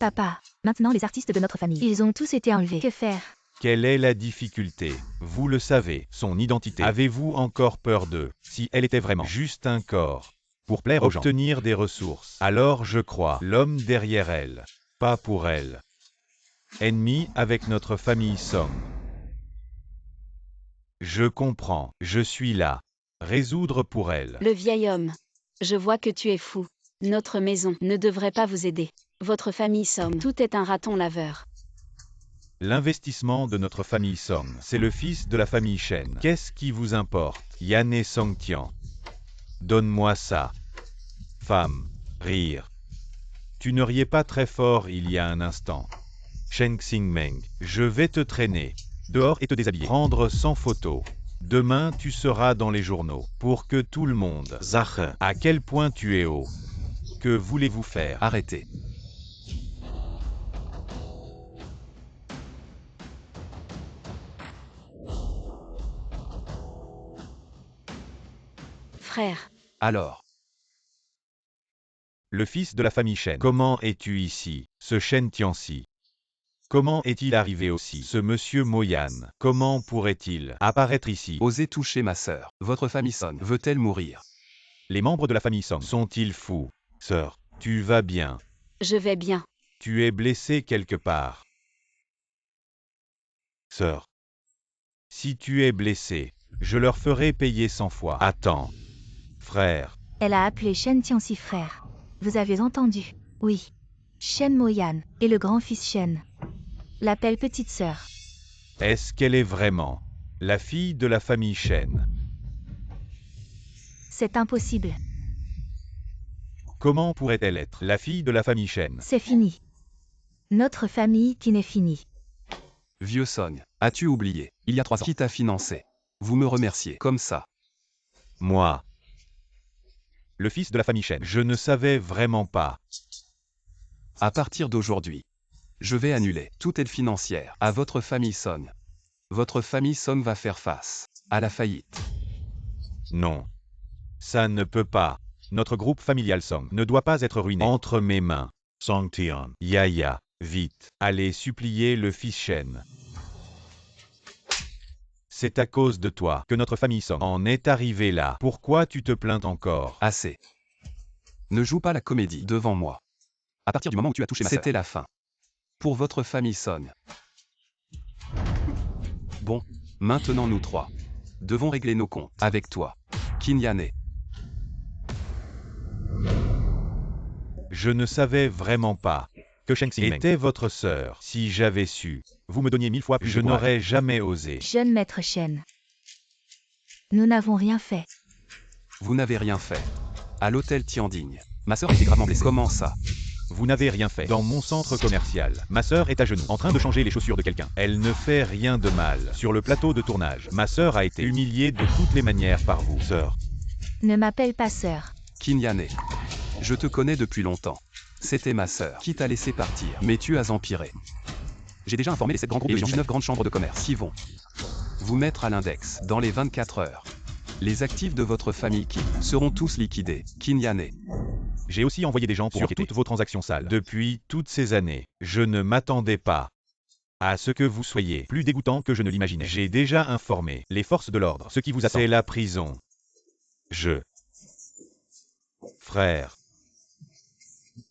Papa, maintenant les artistes de notre famille. Ils ont tous été enlevés. Que faire? Quelle est la difficulté? Vous le savez, son identité. Avez-vous encore peur d'eux? Si elle était vraiment juste un corps pour plaire aux gens, obtenir des ressources, alors je crois l'homme derrière elle, pas pour elle. Ennemi avec notre famille Song. Je comprends, je suis là. Résoudre pour elle. Le vieil homme. Je vois que tu es fou. Notre maison ne devrait pas vous aider. Votre famille Song. Tout est un raton laveur. L'investissement de notre famille Song, c'est le fils de la famille Shen. Qu'est-ce qui vous importe? Yane Songtian. Donne-moi ça. Femme. Rire. Tu ne riais pas très fort il y a un instant. Shen Xingmeng, je vais te traîner dehors et te déshabiller. Prendre 100 photos. Demain tu seras dans les journaux pour que tout le monde sache à quel point tu es haut. Que voulez-vous faire? Arrêtez. Frère. Alors. Le fils de la famille Shen. Comment es-tu ici, ce Shen Tianxi? Comment est-il arrivé aussi, ce monsieur Moyan? Comment pourrait-il apparaître ici? Osez toucher ma sœur. Votre famille Song veut-elle mourir? Les membres de la famille Song sont-ils fous? Sœur, tu vas bien? Je vais bien. Tu es blessée quelque part? Sœur. Si tu es blessée, je leur ferai payer 100 fois. Attends. Frère. Elle a appelé Shen Tianxi frère. Vous avez entendu? Oui. Shen Moyan et le grand-fils Shen l'appelle petite sœur. Est-ce qu'elle est vraiment la fille de la famille Shen? C'est impossible. Comment pourrait-elle être la fille de la famille Shen? C'est fini. Notre famille qui n'est finie. Vieux Song, as-tu oublié? Il y a 3 ans. Qui t'a financé? Vous me remerciez comme ça. Moi. Le fils de la famille Shen. Je ne savais vraiment pas. À partir d'aujourd'hui, je vais annuler toute aide financière à votre famille Song. Votre famille Song va faire face à la faillite. Non. Ça ne peut pas. Notre groupe familial Song ne doit pas être ruiné. Entre mes mains. Songtian. Yaya. Vite. Allez supplier le fils Shen. C'est à cause de toi que notre famille Song en est arrivée là. Pourquoi tu te plains encore? Assez. Ne joue pas la comédie devant moi. À partir du moment où tu as touché ma sœur, c'était la fin. Pour votre famille Son. Bon, maintenant nous trois devons régler nos comptes avec toi, Qin Yane. Je ne savais vraiment pas que Sheng Xingmeng était votre sœur. Si j'avais su, vous me donniez 1000 fois plus. Je n'aurais jamais osé. Jeune maître Shen. Nous n'avons rien fait. Vous n'avez rien fait. À l'hôtel Tiandigne, ma sœur a été gravement blessée. Comment ça? Vous n'avez rien fait. Dans mon centre commercial, ma sœur est à genoux, en train de changer les chaussures de quelqu'un. Elle ne fait rien de mal. Sur le plateau de tournage, ma sœur a été humiliée de toutes les manières par vous. Sœur. Ne m'appelle pas sœur. Qin Yane. Je te connais depuis longtemps. C'était ma sœur qui t'a laissé partir, mais tu as empiré. J'ai déjà informé les 7 grands groupes et les 19 grandes chambres de commerce qui vont vous mettre à l'index dans les 24 heures. Les actifs de votre famille qui seront tous liquidés, Qin Yane. J'ai aussi envoyé des gens pour enquêter toutes vos transactions sales. Depuis toutes ces années, je ne m'attendais pas à ce que vous soyez plus dégoûtant que je ne l'imaginais. J'ai déjà informé les forces de l'ordre. Ce qui vous attend, c'est la prison. Frère.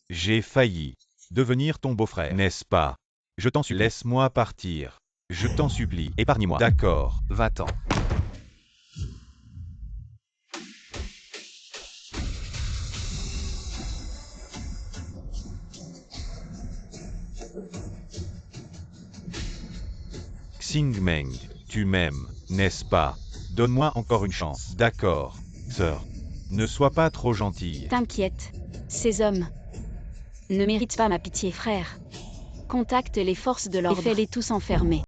J'ai failli devenir ton beau-frère, n'est-ce pas? Je t'en supplie. Laisse-moi partir. Je t'en supplie. Épargne-moi. D'accord. Va-t'en. Xingmeng, tu m'aimes, n'est-ce pas? Donne-moi encore une chance. D'accord, sœur. Ne sois pas trop gentille. T'inquiète. Ces hommes ne méritent pas ma pitié, frère. Contacte les forces de l'ordre et fais-les tous enfermer.